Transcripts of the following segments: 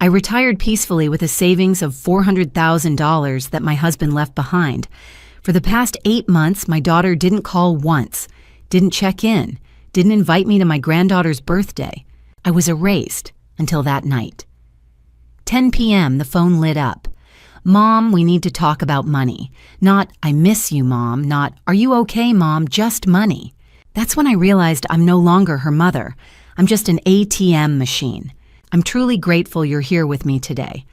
I retired peacefully with a savings of $400,000 that my husband left behind. For the past 8 months, my daughter didn't call once, didn't check in, didn't invite me to my granddaughter's birthday. I was erased until that night. 10 p.m., the phone lit up. Mom, we need to talk about money. Not, I miss you, Mom. Not, are you okay, Mom? Just money. That's when I realized I'm no longer her mother. I'm just an ATM machine. I'm truly grateful you're here with me today.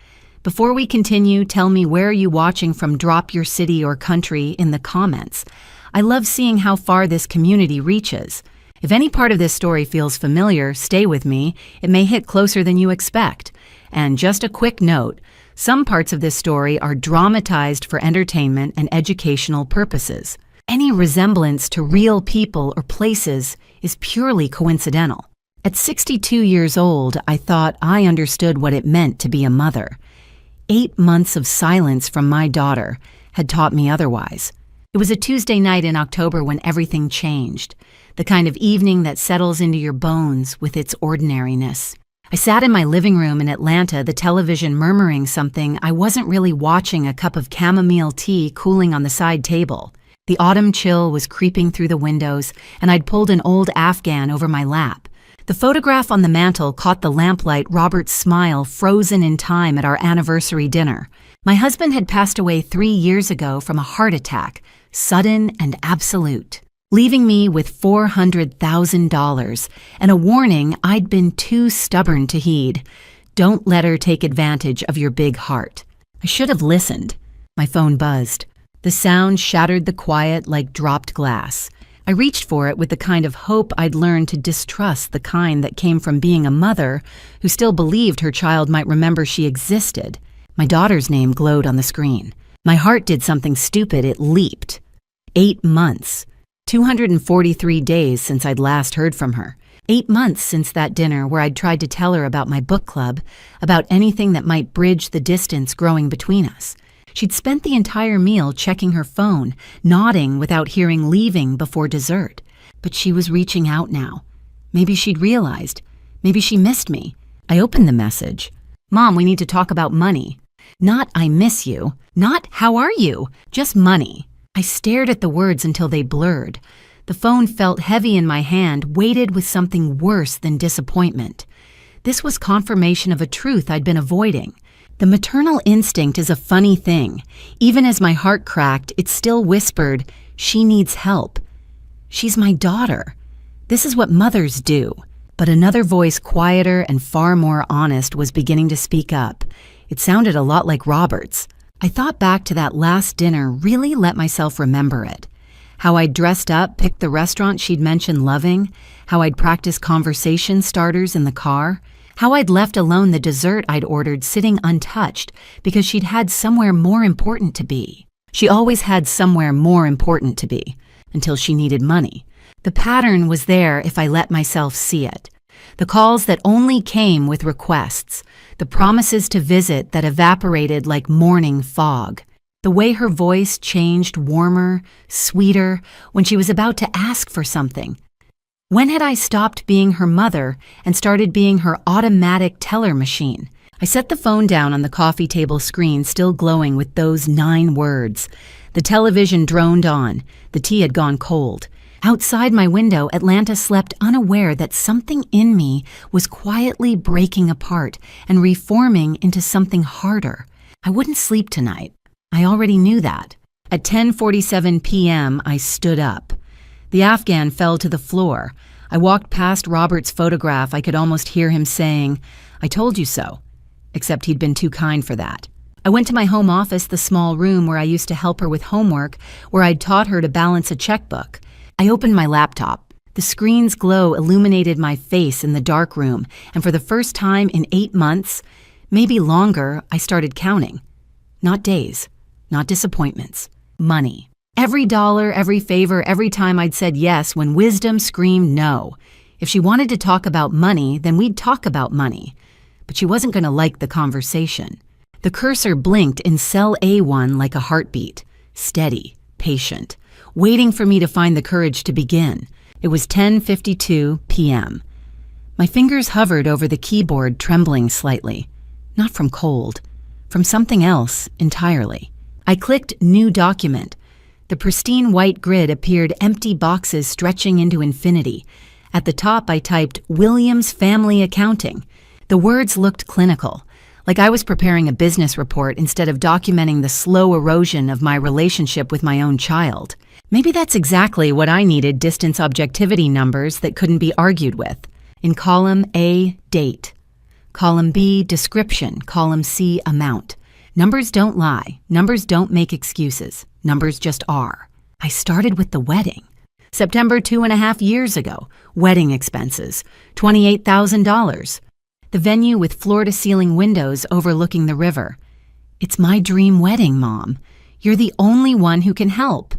Before we continue, tell me where are you watching from. Drop your city or country in the comments. I love seeing how far this community reaches. If any part of this story feels familiar, stay with me. It may hit closer than you expect. And just a quick note, some parts of this story are dramatized for entertainment and educational purposes. Any resemblance to real people or places is purely coincidental. At 62 years old, I thought I understood what it meant to be a mother. 8 months of silence from my daughter had taught me otherwise. It was a Tuesday night in October when everything changed, the kind of evening that settles into your bones with its ordinariness. I sat in my living room in Atlanta, the television murmuring something. I wasn't really watching, a cup of chamomile tea cooling on the side table. The autumn chill was creeping through the windows, and I'd pulled an old Afghan over my lap. The photograph on the mantel caught the lamplight Robert's smile frozen in time at our anniversary dinner. My husband had passed away 3 years ago from a heart attack, sudden and absolute, leaving me with $400,000 and a warning I'd been too stubborn to heed. Don't let her take advantage of your big heart. I should have listened. My phone buzzed. The sound shattered the quiet like dropped glass. I reached for it with the kind of hope I'd learned to distrust, the kind that came from being a mother who still believed her child might remember she existed. My daughter's name glowed on the screen. My heart did something stupid. It leaped. 8 months. 243 days since I'd last heard from her. 8 months since that dinner where I'd tried to tell her about my book club, about anything that might bridge the distance growing between us. She'd spent the entire meal checking her phone, nodding without hearing leaving before dessert. But she was reaching out now. Maybe she'd realized. Maybe she missed me. I opened the message. Mom, we need to talk about money. Not, I miss you. Not, how are you? Just money. I stared at the words until they blurred. The phone felt heavy in my hand, weighted with something worse than disappointment. This was confirmation of a truth I'd been avoiding. The maternal instinct is a funny thing. Even as my heart cracked, it still whispered, she needs help. She's my daughter. This is what mothers do. But another voice, quieter and far more honest, was beginning to speak up. It sounded a lot like Robert's. I thought back to that last dinner, really let myself remember it. How I'd dressed up, picked the restaurant she'd mentioned loving, how I'd practiced conversation starters in the car, how I'd left alone the dessert I'd ordered sitting untouched because she'd had somewhere more important to be. She always had somewhere more important to be, until she needed money. The pattern was there if I let myself see it. The calls that only came with requests, the promises to visit that evaporated like morning fog. The way her voice changed warmer, sweeter, when she was about to ask for something. When had I stopped being her mother and started being her automatic teller machine? I set the phone down on the coffee table screen, still glowing with those 9 words. The television droned on. The tea had gone cold. Outside my window, Atlanta slept, unaware that something in me was quietly breaking apart and reforming into something harder. I wouldn't sleep tonight. I already knew that. At 10:47 p.m., I stood up. The Afghan fell to the floor. I walked past Robert's photograph. I could almost hear him saying, "I told you so." Except he'd been too kind for that. I went to my home office, the small room where I used to help her with homework, where I'd taught her to balance a checkbook. I opened my laptop. The screen's glow illuminated my face in the dark room, and for the first time in 8 months, maybe longer, I started counting. Not days, not disappointments, money. Every dollar, every favor, every time I'd said yes when wisdom screamed no. If she wanted to talk about money, then we'd talk about money. But she wasn't going to like the conversation. The cursor blinked in cell A1 like a heartbeat, steady, patient, waiting for me to find the courage to begin. It was 10:52 p.m. My fingers hovered over the keyboard, trembling slightly. Not from cold, from something else entirely. I clicked New Document. The pristine white grid appeared empty boxes stretching into infinity. At the top, I typed Williams Family Accounting. The words looked clinical, like I was preparing a business report instead of documenting the slow erosion of my relationship with my own child. Maybe that's exactly what I needed: distance objectivity numbers that couldn't be argued with. In column A, date. Column B, description. Column C, amount. Numbers don't lie. Numbers don't make excuses. Numbers just are. I started with the wedding. September 2.5 years ago. Wedding expenses, $28,000. The venue with floor-to-ceiling windows overlooking the river. It's my dream wedding, Mom. You're the only one who can help.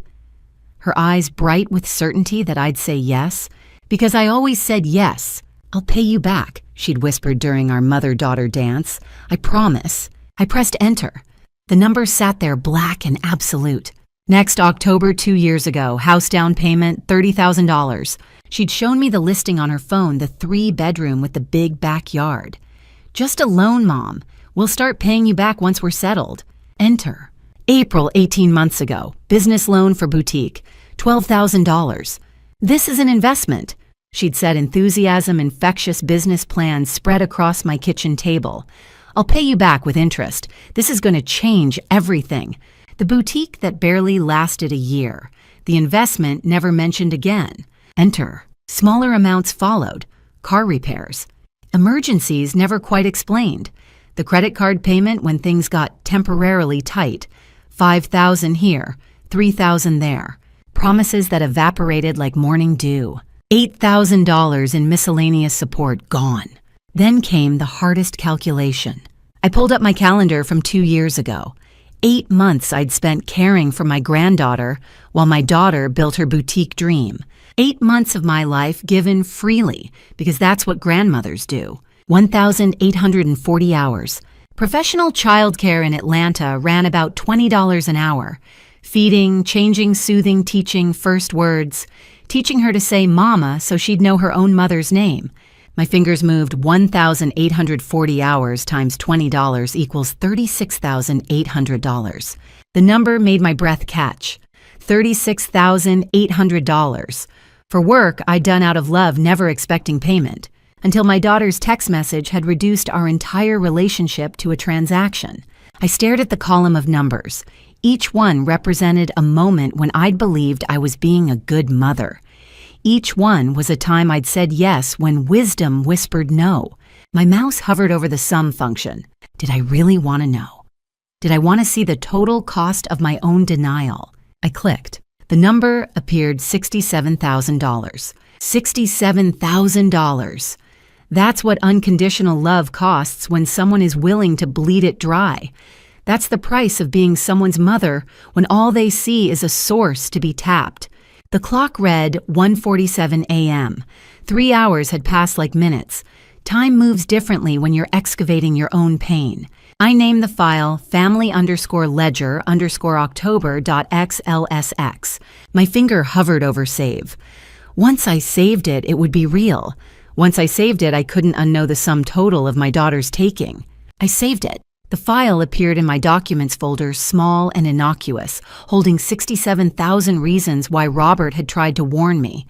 Her eyes bright with certainty that I'd say yes, because I always said yes. I'll pay you back, she'd whispered during our mother-daughter dance. I promise. I pressed enter. The number sat there black and absolute. Next October 2 years ago, house down payment, $30,000. She'd shown me the listing on her phone, the 3-bedroom with the big backyard. Just a loan, Mom. We'll start paying you back once we're settled. Enter. April 18 months ago, business loan for boutique, $12,000. This is an investment. She'd said, enthusiasm, infectious business plans spread across my kitchen table. I'll pay you back with interest. This is going to change everything. The boutique that barely lasted a year. The investment never mentioned again. Enter. Smaller amounts followed. Car repairs. Emergencies never quite explained. The credit card payment when things got temporarily tight. $5,000 here, $3,000 there. Promises that evaporated like morning dew. $8,000 in miscellaneous support gone. Then came the hardest calculation. I pulled up my calendar from 2 years ago. 8 months I'd spent caring for my granddaughter while my daughter built her boutique dream. 8 months of my life given freely, because that's what grandmothers do. 1,840 hours. Professional childcare in Atlanta ran about $20 an hour. Feeding, changing, soothing, teaching, first words. Teaching her to say mama so she'd know her own mother's name. My fingers moved. 1,840 hours times $20 equals $36,800. The number made my breath catch. $36,800. For work I'd done out of love, never expecting payment, until my daughter's text message had reduced our entire relationship to a transaction. I stared at the column of numbers. Each one represented a moment when I'd believed I was being a good mother. Each one was a time I'd said yes when wisdom whispered no. My mouse hovered over the sum function. Did I really want to know? Did I want to see the total cost of my own denial? I clicked. The number appeared $67,000. $67,000. That's what unconditional love costs when someone is willing to bleed it dry. That's the price of being someone's mother when all they see is a source to be tapped. The clock read 1:47 a.m. 3 hours had passed like minutes. Time moves differently when you're excavating your own pain. I named the file family_ledger_october.xlsx. My finger hovered over save. Once I saved it, it would be real. Once I saved it, I couldn't unknow the sum total of my daughter's taking. I saved it. The file appeared in my documents folder, small and innocuous, holding 67,000 reasons why Robert had tried to warn me,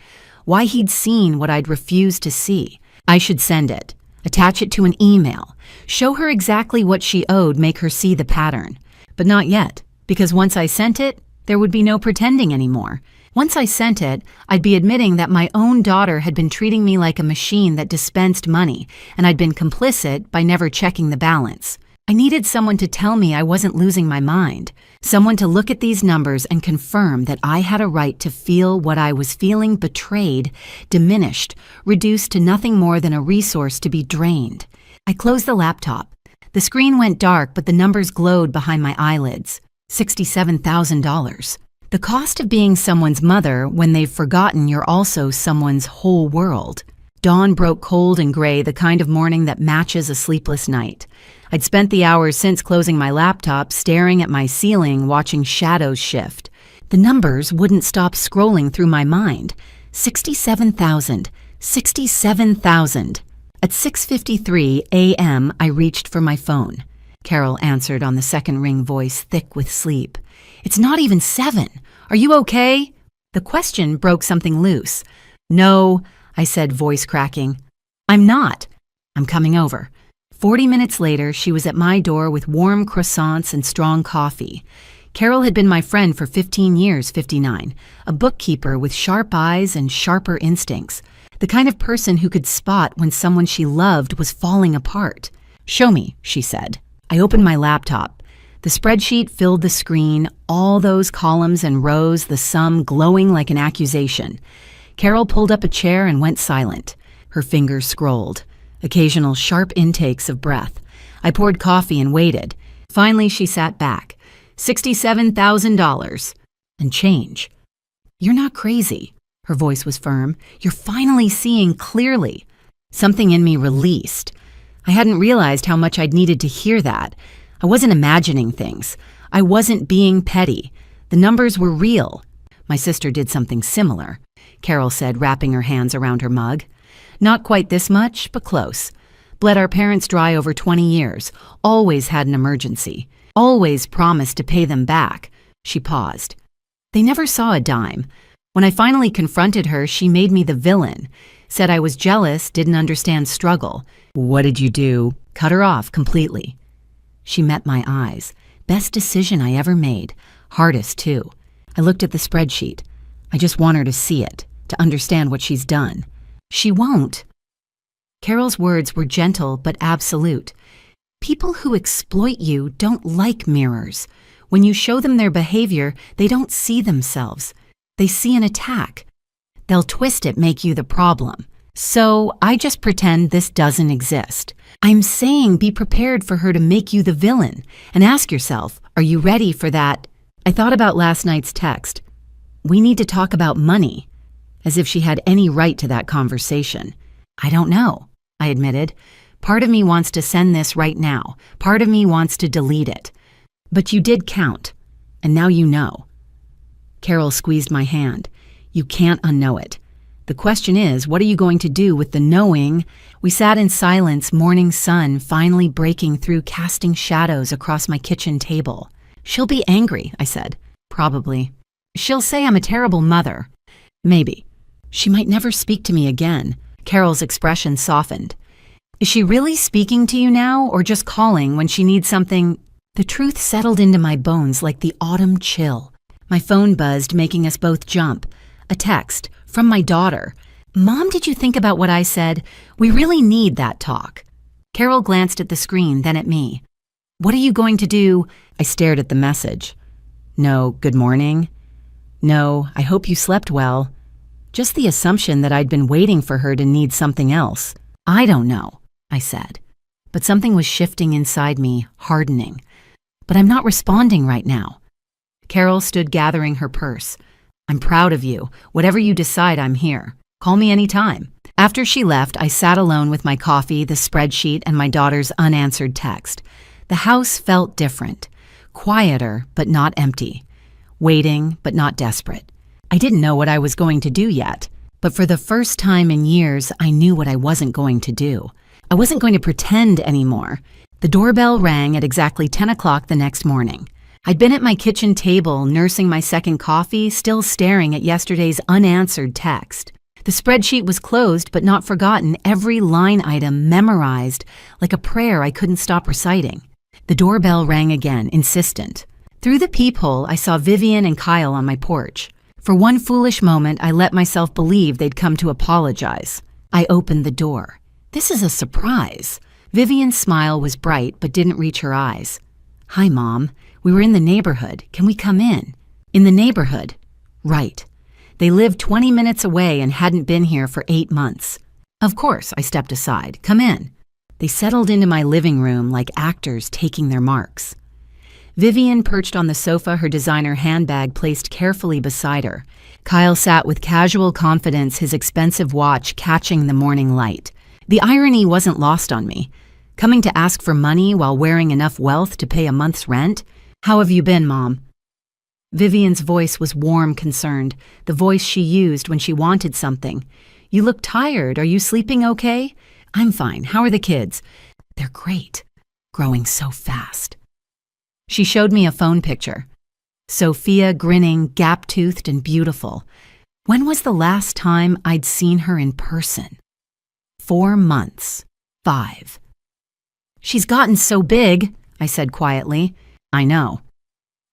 why he'd seen what I'd refused to see. I should send it, attach it to an email, show her exactly what she owed, make her see the pattern. But not yet, because once I sent it, there would be no pretending anymore. Once I sent it, I'd be admitting that my own daughter had been treating me like a machine that dispensed money, and I'd been complicit by never checking the balance. I needed someone to tell me I wasn't losing my mind, someone to look at these numbers and confirm that I had a right to feel what I was feeling: betrayed, diminished, reduced to nothing more than a resource to be drained. I closed the laptop. The screen went dark, but the numbers glowed behind my eyelids. $67,000. The cost of being someone's mother when they've forgotten you're also someone's whole world. Dawn broke cold and gray, the kind of morning that matches a sleepless night. I'd spent the hours since closing my laptop staring at my ceiling, watching shadows shift. The numbers wouldn't stop scrolling through my mind. 67,000. 67,000. At 6:53 a.m., I reached for my phone. Carol answered on the second ring, voice thick with sleep. It's not even 7. Are you okay? The question broke something loose. No, I said, voice cracking. I'm not. I'm coming over. 40 minutes later, she was at my door with warm croissants and strong coffee. Carol had been my friend for 15 years, 59, a bookkeeper with sharp eyes and sharper instincts, the kind of person who could spot when someone she loved was falling apart. Show me, she said. I opened my laptop. The spreadsheet filled the screen, all those columns and rows, the sum glowing like an accusation. Carol pulled up a chair and went silent. Her fingers scrolled. Occasional sharp intakes of breath. I poured coffee and waited. Finally, she sat back. $67,000. And change. You're not crazy. Her voice was firm. You're finally seeing clearly. Something in me released. I hadn't realized how much I'd needed to hear that. I wasn't imagining things. I wasn't being petty. The numbers were real. My sister did something similar, Carol said, wrapping her hands around her mug. Not quite this much, but close. Bled our parents dry over 20 years. Always had an emergency. Always promised to pay them back. She paused. They never saw a dime. When I finally confronted her, she made me the villain. Said I was jealous, didn't understand struggle. What did you do? Cut her off completely. She met my eyes. Best decision I ever made. Hardest, too. I looked at the spreadsheet. I just want her to see it, to understand what she's done. She won't. Carol's words were gentle but absolute. People who exploit you don't like mirrors. When you show them their behavior, they don't see themselves. They see an attack. They'll twist it, make you the problem. So I just pretend this doesn't exist. I'm saying be prepared for her to make you the villain, and ask yourself, are you ready for that? I thought about last night's text. We need to talk about money, as if she had any right to that conversation. I don't know, I admitted. Part of me wants to send this right now. Part of me wants to delete it. But you did count, and now you know. Carol squeezed my hand. You can't unknow it. The question is, what are you going to do with the knowing? We sat in silence, morning sun finally breaking through, casting shadows across my kitchen table. She'll be angry, I said. Probably. She'll say I'm a terrible mother. Maybe. She might never speak to me again. Carol's expression softened. Is she really speaking to you now, or just calling when she needs something? The truth settled into my bones like the autumn chill. My phone buzzed, making us both jump. A text from my daughter. Mom, did you think about what I said? We really need that talk. Carol glanced at the screen, then at me. What are you going to do? I stared at the message. No, good morning. No, I hope you slept well. Just the assumption that I'd been waiting for her to need something else. I don't know, I said. But something was shifting inside me, hardening. But I'm not responding right now. Carol stood gathering her purse. I'm proud of you. Whatever you decide, I'm here. Call me anytime. After she left, I sat alone with my coffee, the spreadsheet, and my daughter's unanswered text. The house felt different. Quieter, but not empty. Waiting, but not desperate. I didn't know what I was going to do yet. But for the first time in years, I knew what I wasn't going to do. I wasn't going to pretend anymore. The doorbell rang at exactly 10 o'clock the next morning. I'd been at my kitchen table, nursing my second coffee, still staring at yesterday's unanswered text. The spreadsheet was closed but not forgotten, every line item memorized, like a prayer I couldn't stop reciting. The doorbell rang again, insistent. Through the peephole, I saw Vivian and Kyle on my porch. For one foolish moment, I let myself believe they'd come to apologize. I opened the door. This is a surprise. Vivian's smile was bright but didn't reach her eyes. Hi, Mom. We were in the neighborhood. Can we come in? In the neighborhood? Right. They lived 20 minutes away and hadn't been here for 8 months. Of course, I stepped aside. Come in. They settled into my living room like actors taking their marks. Vivian perched on the sofa, her designer handbag placed carefully beside her. Kyle sat with casual confidence, his expensive watch catching the morning light. The irony wasn't lost on me. Coming to ask for money while wearing enough wealth to pay a month's rent? How have you been, Mom? Vivian's voice was warm, concerned, the voice she used when she wanted something. You look tired. Are you sleeping okay? I'm fine. How are the kids? They're great. Growing so fast. She showed me a phone picture. Sophia grinning, gap-toothed and beautiful. When was the last time I'd seen her in person? 4 months. 5. She's gotten so big, I said quietly. I know.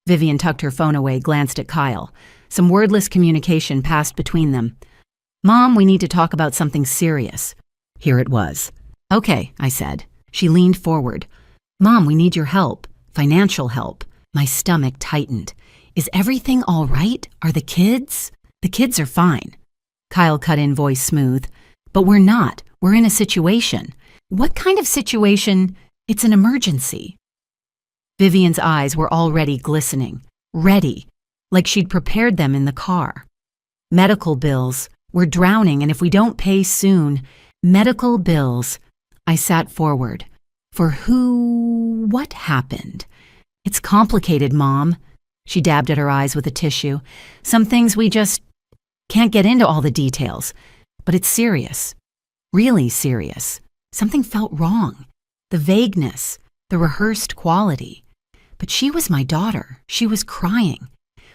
Vivian tucked her phone away, glanced at Kyle. Some wordless communication passed between them. Mom, we need to talk about something serious. Here it was. Okay, I said. She leaned forward. Mom, we need your help. Financial help. My stomach tightened. Is everything all right? Are the kids? The kids are fine. Kyle cut in, voice smooth. But we're not. We're in a situation. What kind of situation? It's an emergency. Vivian's eyes were already glistening. Ready. Like she'd prepared them in the car. Medical bills. We're drowning, and if we don't pay soon, medical bills. I sat forward. For who? What happened? It's complicated, Mom. She dabbed at her eyes with a tissue. Some things we just can't get into all the details. But it's serious. Really serious. Something felt wrong. The vagueness, the rehearsed quality. But she was my daughter. She was crying.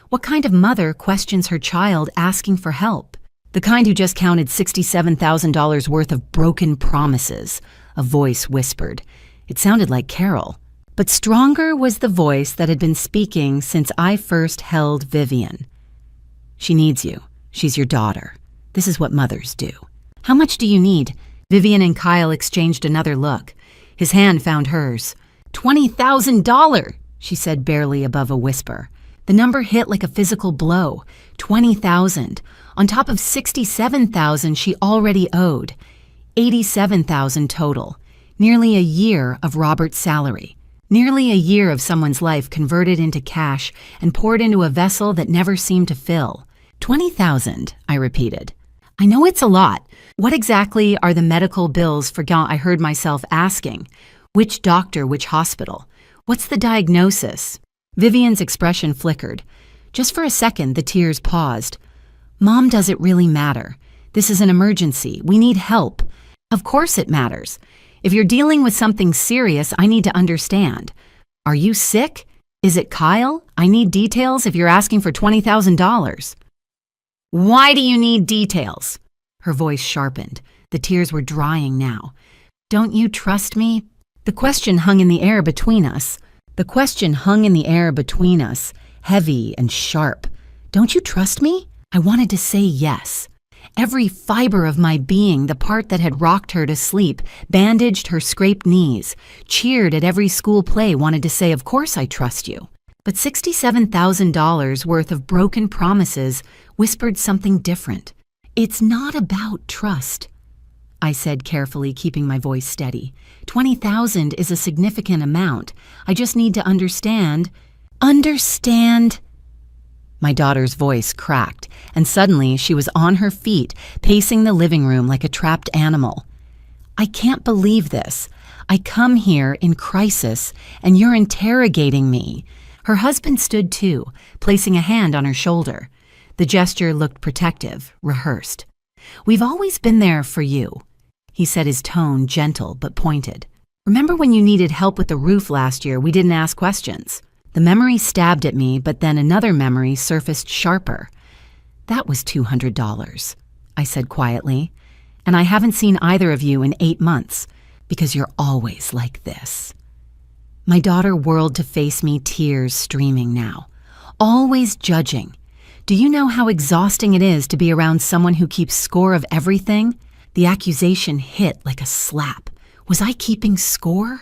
What kind of mother questions her child asking for help? The kind who just counted $67,000 worth of broken promises, a voice whispered. It sounded like Carol. But stronger was the voice that had been speaking since I first held Vivian. She needs you. She's your daughter. This is what mothers do. How much do you need? Vivian and Kyle exchanged another look. His hand found hers. $20,000, she said barely above a whisper. The number hit like a physical blow. 20,000, on top of 67,000 she already owed. 87,000 total. Nearly a year of Robert's salary. Nearly a year of someone's life converted into cash and poured into a vessel that never seemed to fill. 20,000, I repeated. I know it's a lot. What exactly are the medical bills? I heard myself asking. Which doctor, which hospital? What's the diagnosis? Vivian's expression flickered. Just for a second, the tears paused. Mom, does it really matter? This is an emergency. We need help. Of course it matters. If you're dealing with something serious, I need to understand. Are you sick? Is it Kyle? I need details if you're asking for $20,000. Why do you need details? Her voice sharpened. The tears were drying now. Don't you trust me? The question hung in the air between us. Heavy and sharp. Don't you trust me? I wanted to say yes. Every fiber of my being, the part that had rocked her to sleep, bandaged her scraped knees, cheered at every school play, wanted to say, of course I trust you. But $67,000 worth of broken promises whispered something different. It's not about trust, I said carefully, keeping my voice steady. 20,000 is a significant amount. I just need to understand. Understand? My daughter's voice cracked, and suddenly she was on her feet, pacing the living room like a trapped animal. I can't believe this. I come here in crisis, and you're interrogating me. Her husband stood too, placing a hand on her shoulder. The gesture looked protective, rehearsed. We've always been there for you, he said, his tone gentle but pointed. Remember when you needed help with the roof last year? We didn't ask questions. The memory stabbed at me, but then another memory surfaced sharper. That was $200, I said quietly. And I haven't seen either of you in 8 months, because you're always like this. My daughter whirled to face me, tears streaming now. Always judging. Do you know how exhausting it is to be around someone who keeps score of everything? The accusation hit like a slap. Was I keeping score?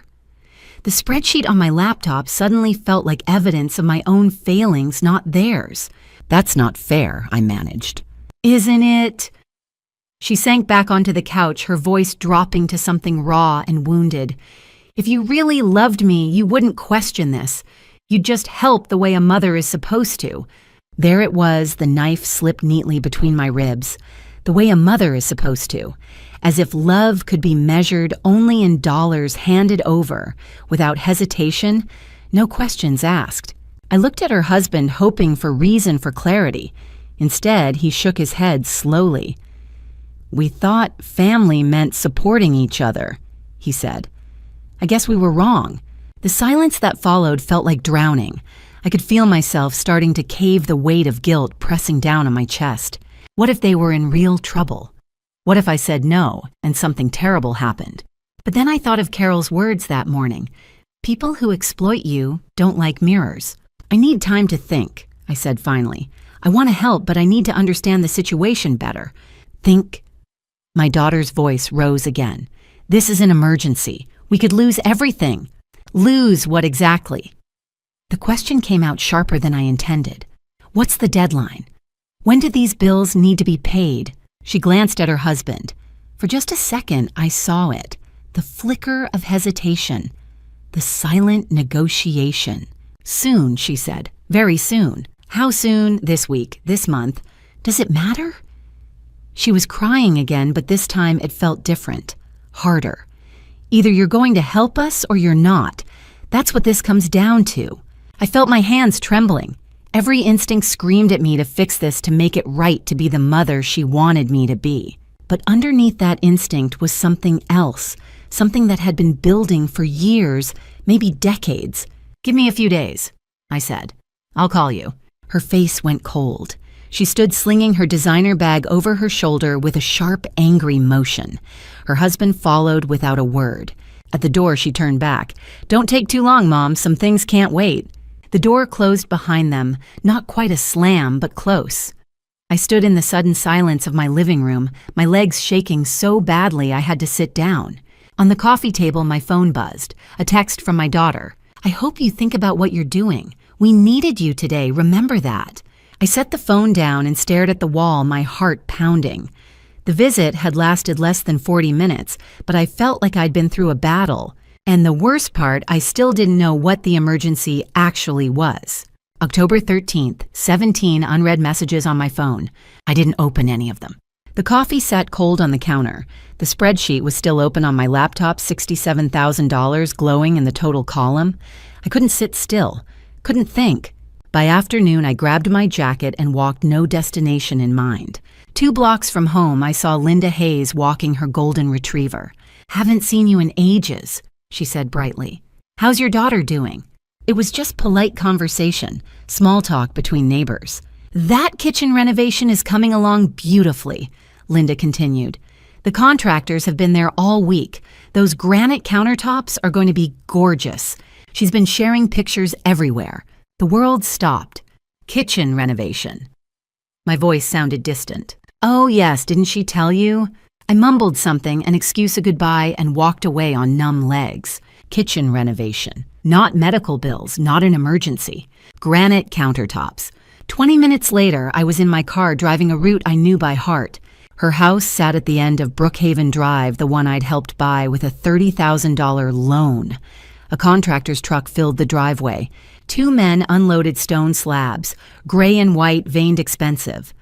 The spreadsheet on my laptop suddenly felt like evidence of my own failings, not theirs. That's not fair, I managed. Isn't it? She sank back onto the couch, her voice dropping to something raw and wounded. If you really loved me, you wouldn't question this. You'd just help the way a mother is supposed to. There it was, the knife slipped neatly between my ribs. The way a mother is supposed to. As if love could be measured only in dollars handed over, without hesitation, no questions asked. I looked at her husband, hoping for reason for clarity. Instead, he shook his head slowly. "We thought family meant supporting each other," he said. "I guess we were wrong." The silence that followed felt like drowning. I could feel myself starting to cave, the weight of guilt pressing down on my chest. What if they were in real trouble? What if I said no and something terrible happened? But then I thought of Carol's words that morning. "People who exploit you don't like mirrors." "I need time to think," I said finally. "I want to help, but I need to understand the situation better." "Think?" My daughter's voice rose again. "This is an emergency. We could lose everything." "Lose what exactly?" The question came out sharper than I intended. "What's the deadline? When do these bills need to be paid?" She glanced at her husband. For just a second, I saw it. The flicker of hesitation. The silent negotiation. "Soon," she said. "Very soon." "How soon? This week? This month? Does it matter?" She was crying again, but this time it felt different. Harder. "Either you're going to help us or you're not. That's what this comes down to." I felt my hands trembling. Every instinct screamed at me to fix this, to make it right, to be the mother she wanted me to be. But underneath that instinct was something else, something that had been building for years, maybe decades. "Give me a few days," I said. "I'll call you." Her face went cold. She stood slinging her designer bag over her shoulder with a sharp, angry motion. Her husband followed without a word. At the door, she turned back. "Don't take too long, Mom. Some things can't wait." The door closed behind them, not quite a slam, but close. I stood in the sudden silence of my living room, my legs shaking so badly I had to sit down. On the coffee table, my phone buzzed, a text from my daughter. "I hope you think about what you're doing. We needed you today, remember that." I set the phone down and stared at the wall, my heart pounding. The visit had lasted less than 40 minutes, but I felt like I'd been through a battle. And the worst part, I still didn't know what the emergency actually was. October 13th, 17 unread messages on my phone. I didn't open any of them. The coffee sat cold on the counter. The spreadsheet was still open on my laptop, $67,000 glowing in the total column. I couldn't sit still, couldn't think. By afternoon, I grabbed my jacket and walked, no destination in mind. 2 blocks from home, I saw Linda Hayes walking her golden retriever. "Haven't seen you in ages," she said brightly. "How's your daughter doing?" It was just polite conversation, small talk between neighbors. "That kitchen renovation is coming along beautifully," Linda continued. "The contractors have been there all week. Those granite countertops are going to be gorgeous." She's been sharing pictures everywhere. The world stopped. "Kitchen renovation." My voice sounded distant. "Oh yes, didn't she tell you?" I mumbled something, an excuse, a goodbye, and walked away on numb legs. Kitchen renovation. Not medical bills, not an emergency. Granite countertops. 20 minutes later, I was in my car driving a route I knew by heart. Her house sat at the end of Brookhaven Drive, the one I'd helped buy with a $30,000 loan. A contractor's truck filled the driveway. 2 men unloaded stone slabs, gray and white, veined expensive.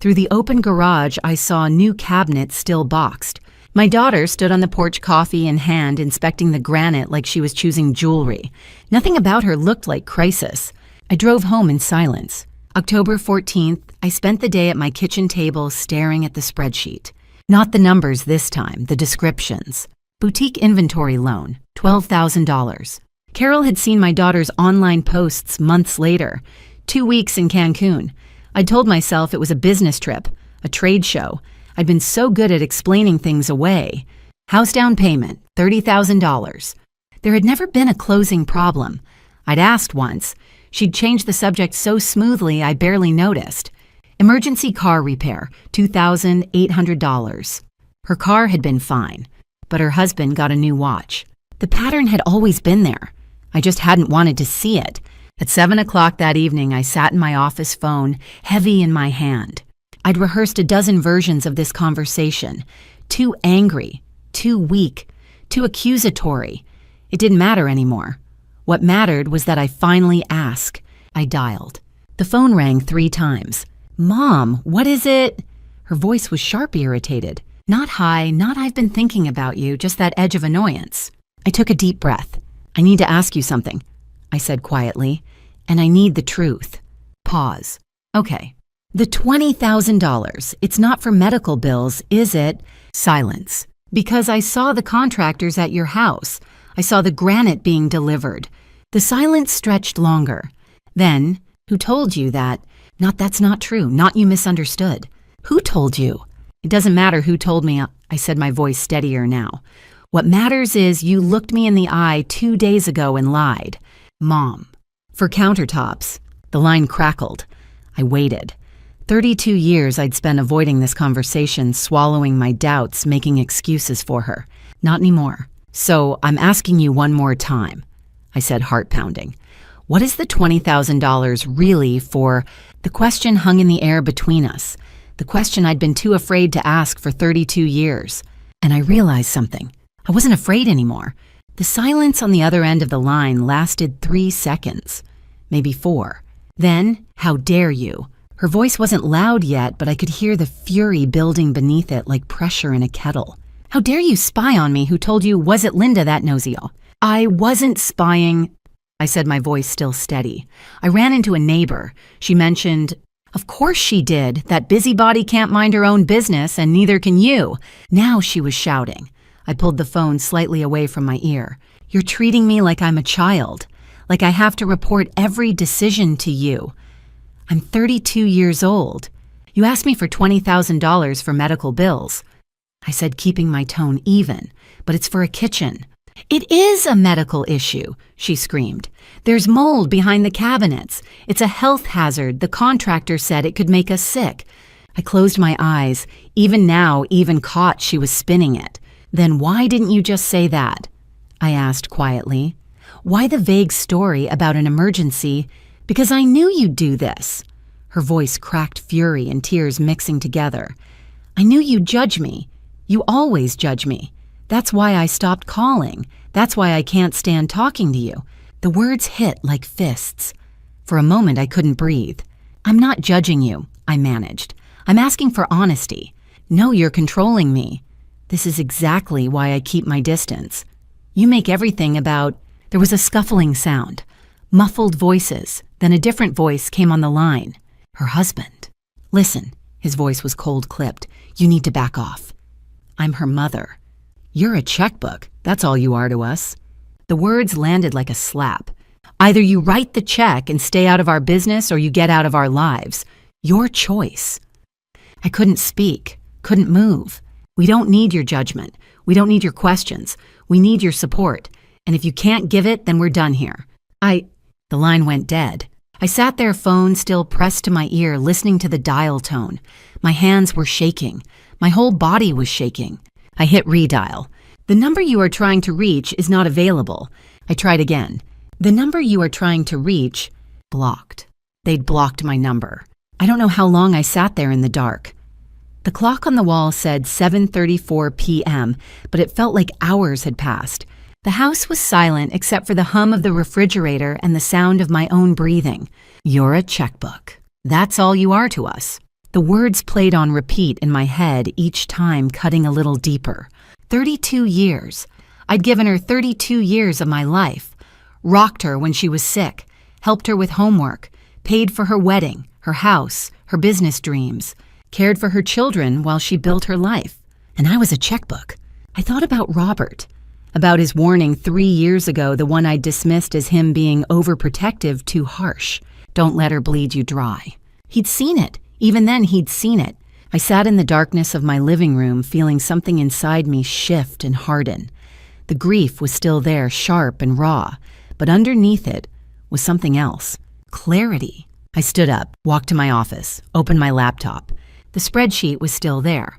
Through the open garage, I saw new cabinets still boxed. My daughter stood on the porch, coffee in hand, inspecting the granite like she was choosing jewelry. Nothing about her looked like crisis. I drove home in silence. October 14th, I spent the day at my kitchen table staring at the spreadsheet. Not the numbers this time, the descriptions. Boutique inventory loan, $12,000. Carol had seen my daughter's online posts months later. 2 weeks in Cancun. I'd told myself it was a business trip, a trade show. I'd been so good at explaining things away. House down payment, $30,000. There had never been a closing problem. I'd asked once. She'd changed the subject so smoothly I barely noticed. Emergency car repair, $2,800. Her car had been fine, but her husband got a new watch. The pattern had always been there. I just hadn't wanted to see it. At 7 o'clock that evening, I sat in my office phone, heavy in my hand. I'd rehearsed a dozen versions of this conversation. Too angry, too weak, too accusatory. It didn't matter anymore. What mattered was that I finally asked. I dialed. The phone rang 3 times. "Mom, what is it?" Her voice was sharp, irritated. Not "hi," not "I've been thinking about you," just that edge of annoyance. I took a deep breath. "I need to ask you something," I said quietly, "and I need the truth." Pause. "Okay. The $20,000. It's not for medical bills, is it? Silence. Because I saw the contractors at your house. I saw the granite being delivered. The silence stretched longer. Then, who told you that? That's not true. Not you misunderstood. Who told you? It doesn't matter who told me, I said, my voice steadier now. What matters is you looked me in the eye 2 days ago and lied. Mom. For countertops. The line crackled. I waited. 32 years I'd spent avoiding this conversation, swallowing my doubts, making excuses for her. Not anymore. So I'm asking you one more time, I said, heart pounding. What is the $20,000 really for? The question hung in the air between us. The question I'd been too afraid to ask for 32 years. And I realized something. I wasn't afraid anymore. The silence on the other end of the line lasted 3 seconds, maybe 4. Then, how dare you? Her voice wasn't loud yet, but I could hear the fury building beneath it like pressure in a kettle. How dare you spy on me? Who told you? Was it Linda, that nosy? I wasn't spying, I said, my voice still steady. I ran into a neighbor. She mentioned, of course she did. That busybody can't mind her own business, and neither can you. Now she was shouting. I pulled the phone slightly away from my ear. You're treating me like I'm a child, like I have to report every decision to you. I'm 32 years old. You asked me for $20,000 for medical bills. I said, keeping my tone even, but it's for a kitchen. It is a medical issue, she screamed. There's mold behind the cabinets. It's a health hazard. The contractor said it could make us sick. I closed my eyes. Even now, even caught, she was spinning it. Then why didn't you just say that? I asked quietly. Why the vague story about an emergency? Because I knew you'd do this. Her voice cracked fury and tears mixing together. I knew you'd judge me. You always judge me. That's why I stopped calling. That's why I can't stand talking to you. The words hit like fists. For a moment, I couldn't breathe. I'm not judging you, I managed. I'm asking for honesty. No, you're controlling me. This is exactly why I keep my distance. You make everything about... There was a scuffling sound. Muffled voices. Then a different voice came on the line. Her husband. Listen, his voice was cold-clipped. You need to back off. I'm her mother. You're a checkbook. That's all you are to us. The words landed like a slap. Either you write the check and stay out of our business or you get out of our lives. Your choice. I couldn't speak, couldn't move. We don't need your judgment. We don't need your questions. We need your support. And if you can't give it, then we're done here. The line went dead. I sat there, phone still pressed to my ear, listening to the dial tone. My hands were shaking. My whole body was shaking. I hit redial. The number you are trying to reach is not available. I tried again. The number you are trying to reach, blocked. They'd blocked my number. I don't know how long I sat there in the dark. The clock on the wall said 7:34 p.m., but it felt like hours had passed. The house was silent except for the hum of the refrigerator and the sound of my own breathing. You're a checkbook. That's all you are to us. The words played on repeat in my head, each time cutting a little deeper. 32 years. I'd given her 32 years of my life. Rocked her when she was sick, helped her with homework, paid for her wedding, her house, her business dreams, cared for her children while she built her life. And I was a checkbook. I thought about Robert, about his warning 3 years ago, the one I dismissed as him being overprotective, too harsh. Don't let her bleed you dry. He'd seen it. Even then, he'd seen it. I sat in the darkness of my living room, feeling something inside me shift and harden. The grief was still there, sharp and raw, but underneath it was something else. Clarity. I stood up, walked to my office, opened my laptop. The spreadsheet was still there.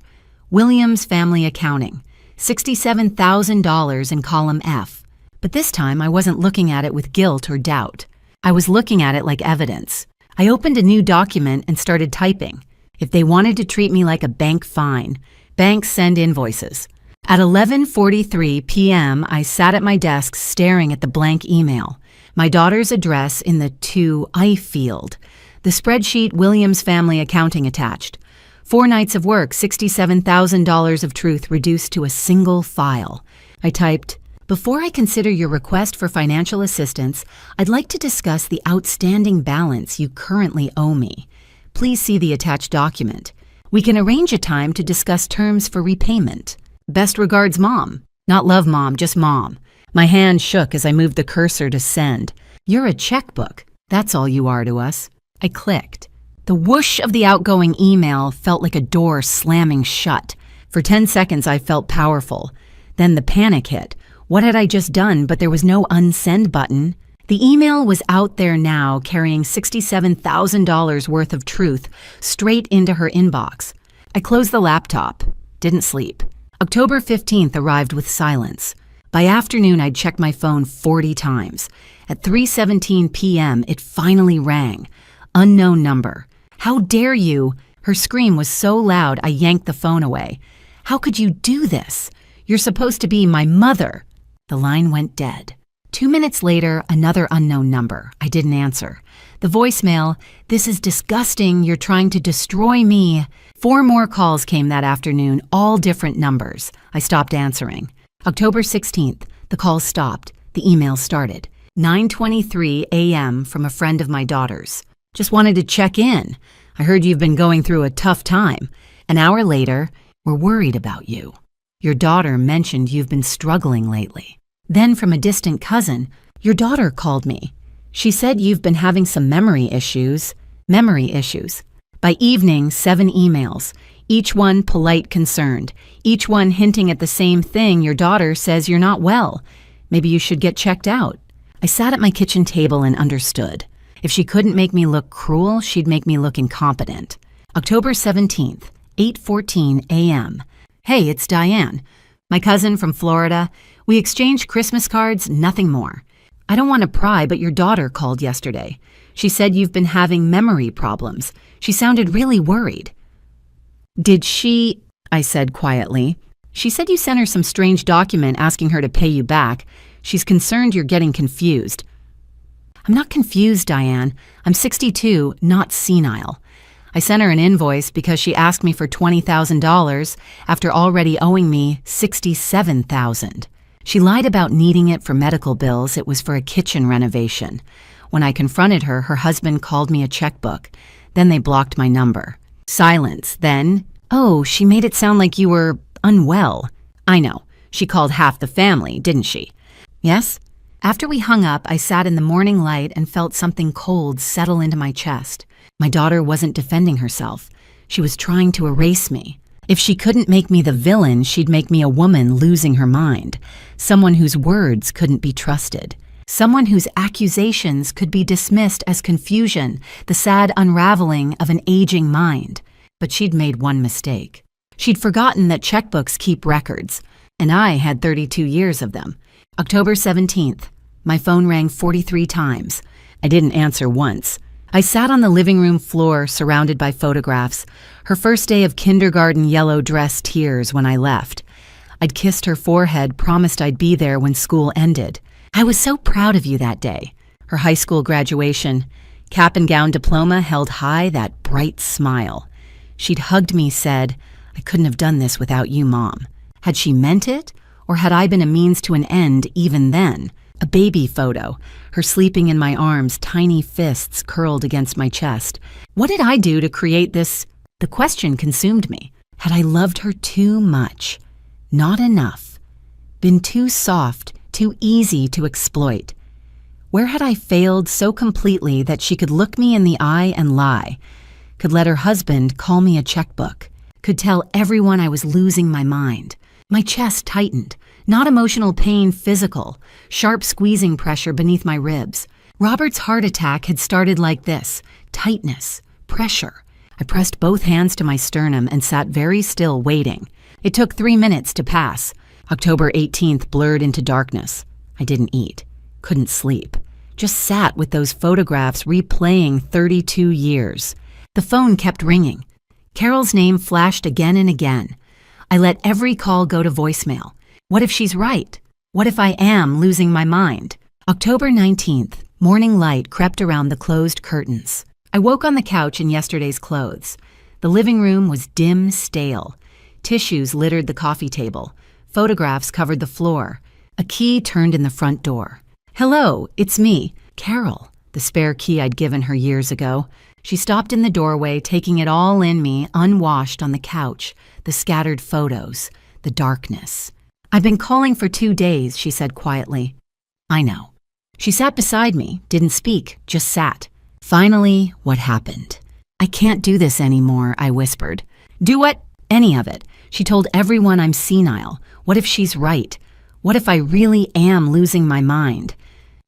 Williams Family Accounting. $67,000 in column F. But this time I wasn't looking at it with guilt or doubt. I was looking at it like evidence. I opened a new document and started typing. If they wanted to treat me like a bank, fine. Banks send invoices. At 11:43 p.m., I sat at my desk staring at the blank email. My daughter's address in the to I field. The spreadsheet Williams Family Accounting attached. 4 nights of work, $67,000 of truth reduced to a single file. I typed, before I consider your request for financial assistance, I'd like to discuss the outstanding balance you currently owe me. Please see the attached document. We can arrange a time to discuss terms for repayment. Best regards, Mom. Not love, Mom, just Mom. My hand shook as I moved the cursor to send. You're a checkbook. That's all you are to us. I clicked. The whoosh of the outgoing email felt like a door slamming shut. For 10 seconds, I felt powerful. Then the panic hit. What had I just done? But there was no unsend button. The email was out there now, carrying $67,000 worth of truth straight into her inbox. I closed the laptop. Didn't sleep. October 15th arrived with silence. By afternoon, I'd checked my phone 40 times. At 3:17 p.m., it finally rang. Unknown number. How dare you? Her scream was so loud, I yanked the phone away. How could you do this? You're supposed to be my mother. The line went dead. 2 minutes later, another unknown number. I didn't answer. The voicemail, this is disgusting, you're trying to destroy me. 4 more calls came that afternoon, all different numbers. I stopped answering. October 16th, the calls stopped. The email started. 9:23 a.m. from a friend of my daughter's. Just wanted to check in. I heard you've been going through a tough time. An hour later, we're worried about you. Your daughter mentioned you've been struggling lately. Then from a distant cousin, your daughter called me. She said you've been having some memory issues. By evening, 7 emails, each one polite concerned, each one hinting at the same thing. Your daughter says you're not well. Maybe you should get checked out. I sat at my kitchen table and understood. If she couldn't make me look cruel, she'd make me look incompetent. October 17th, 8:14 a.m. Hey, it's Diane. My cousin from Florida. We exchanged Christmas cards, nothing more. I don't want to pry, but your daughter called yesterday. She said you've been having memory problems. She sounded really worried. Did she? I said quietly. She said you sent her some strange document asking her to pay you back. She's concerned you're getting confused. I'm not confused, Diane. I'm 62, not senile. I sent her an invoice because she asked me for $20,000 after already owing me $67,000. She lied about needing it for medical bills. It was for a kitchen renovation. When I confronted her, her husband called me a checkbook. Then they blocked my number. Silence. Then, oh, she made it sound like you were unwell. I know. She called half the family, didn't she? Yes? After we hung up, I sat in the morning light and felt something cold settle into my chest. My daughter wasn't defending herself. She was trying to erase me. If she couldn't make me the villain, she'd make me a woman losing her mind. Someone whose words couldn't be trusted. Someone whose accusations could be dismissed as confusion, the sad unraveling of an aging mind. But she'd made one mistake. She'd forgotten that checkbooks keep records, and I had 32 years of them. October 17th. My phone rang 43 times. I didn't answer once. I sat on the living room floor surrounded by photographs. Her first day of kindergarten yellow dress tears when I left. I'd kissed her forehead, promised I'd be there when school ended. I was so proud of you that day. Her high school graduation. Cap and gown diploma held high that bright smile. She'd hugged me, said, I couldn't have done this without you, Mom. Had she meant it? Or had I been a means to an end even then? A baby photo, her sleeping in my arms, tiny fists curled against my chest. What did I do to create this? The question consumed me. Had I loved her too much? Not enough. Been too soft, too easy to exploit? Where had I failed so completely that she could look me in the eye and lie? Could let her husband call me a checkbook? Could tell everyone I was losing my mind? My chest tightened. Not emotional pain, physical, sharp squeezing pressure beneath my ribs. Robert's heart attack had started like this, tightness, pressure. I pressed both hands to my sternum and sat very still, waiting. It took 3 minutes to pass. October 18th blurred into darkness. I didn't eat, couldn't sleep. Just sat with those photographs replaying 32 years. The phone kept ringing. Carol's name flashed again and again. I let every call go to voicemail. What if she's right? What if I am losing my mind? October 19th, morning light crept around the closed curtains. I woke on the couch in yesterday's clothes. The living room was dim, stale. Tissues littered the coffee table. Photographs covered the floor. A key turned in the front door. Hello, it's me, Carol, the spare key I'd given her years ago. She stopped in the doorway, taking it all in me, unwashed on the couch, the scattered photos, the darkness. "I've been calling for 2 days," she said quietly. "I know." She sat beside me, didn't speak, just sat. Finally, what happened? "I can't do this anymore," I whispered. "Do what?" "Any of it. She told everyone I'm senile. What if she's right? What if I really am losing my mind?"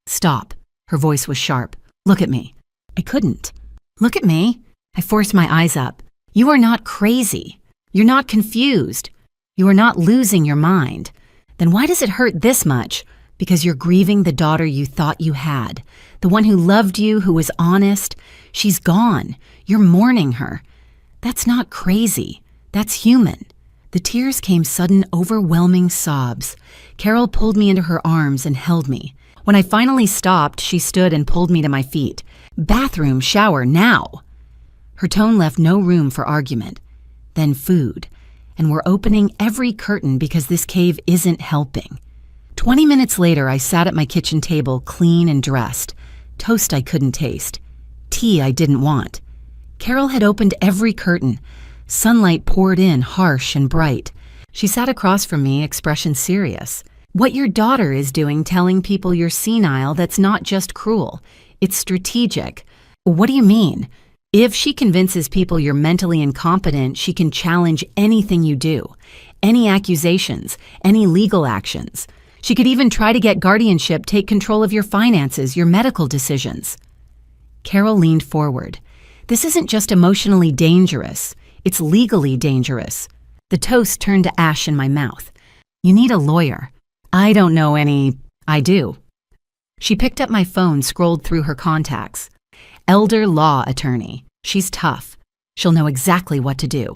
"Stop." Her voice was sharp. "Look at me." I couldn't. "Look at me." I forced my eyes up. "You are not crazy. You're not confused. You are not losing your mind. Then why does it hurt this much? Because you're grieving the daughter you thought you had. The one who loved you, who was honest. She's gone. You're mourning her. That's not crazy. That's human." The tears came sudden, overwhelming sobs. Carol pulled me into her arms and held me. When I finally stopped, she stood and pulled me to my feet. "Bathroom, shower, now!" Her tone left no room for argument. Then food. And we're opening every curtain because this cave isn't helping. 20 minutes later, I sat at my kitchen table, clean and dressed. Toast I couldn't taste. Tea I didn't want. Carol had opened every curtain. Sunlight poured in, harsh and bright. She sat across from me, expression serious. "What your daughter is doing telling people you're senile, that's not just cruel. It's strategic." "What do you mean?" "If she convinces people you're mentally incompetent, she can challenge anything you do. Any accusations, any legal actions. She could even try to get guardianship, take control of your finances, your medical decisions." Carol leaned forward. "This isn't just emotionally dangerous. It's legally dangerous." The toast turned to ash in my mouth. "You need a lawyer." "I don't know any." "I do." She picked up my phone, scrolled through her contacts. "Elder law attorney. She's tough. She'll know exactly what to do."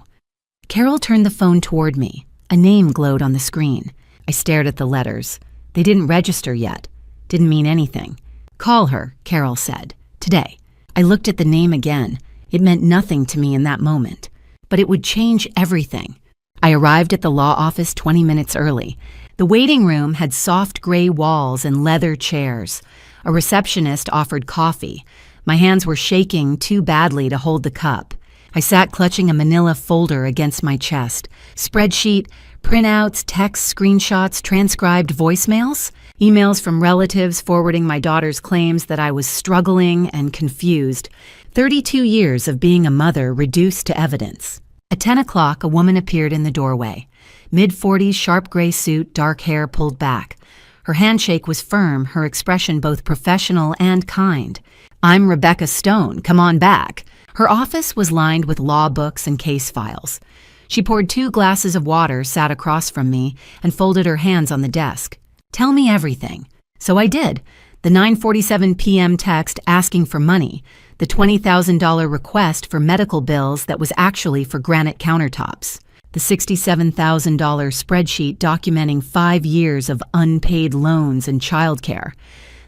Carol turned the phone toward me. A name glowed on the screen. I stared at the letters. They didn't register yet. Didn't mean anything. "Call her," Carol said. "Today." I looked at the name again. It meant nothing to me in that moment. But it would change everything. I arrived at the law office 20 minutes early. The waiting room had soft gray walls and leather chairs. A receptionist offered coffee. My hands were shaking too badly to hold the cup. I sat clutching a manila folder against my chest. Spreadsheet, printouts, texts, screenshots, transcribed voicemails, emails from relatives forwarding my daughter's claims that I was struggling and confused. 32 years of being a mother reduced to evidence. At 10 o'clock, a woman appeared in the doorway. Mid-40s, sharp gray suit, dark hair pulled back. Her handshake was firm, her expression both professional and kind. "I'm Rebecca Stone. Come on back." Her office was lined with law books and case files. She poured 2 glasses of water, sat across from me, and folded her hands on the desk. "Tell me everything." So I did. The 9:47 p.m. text asking for money, the $20,000 request for medical bills that was actually for granite countertops, the $67,000 spreadsheet documenting 5 years of unpaid loans and childcare,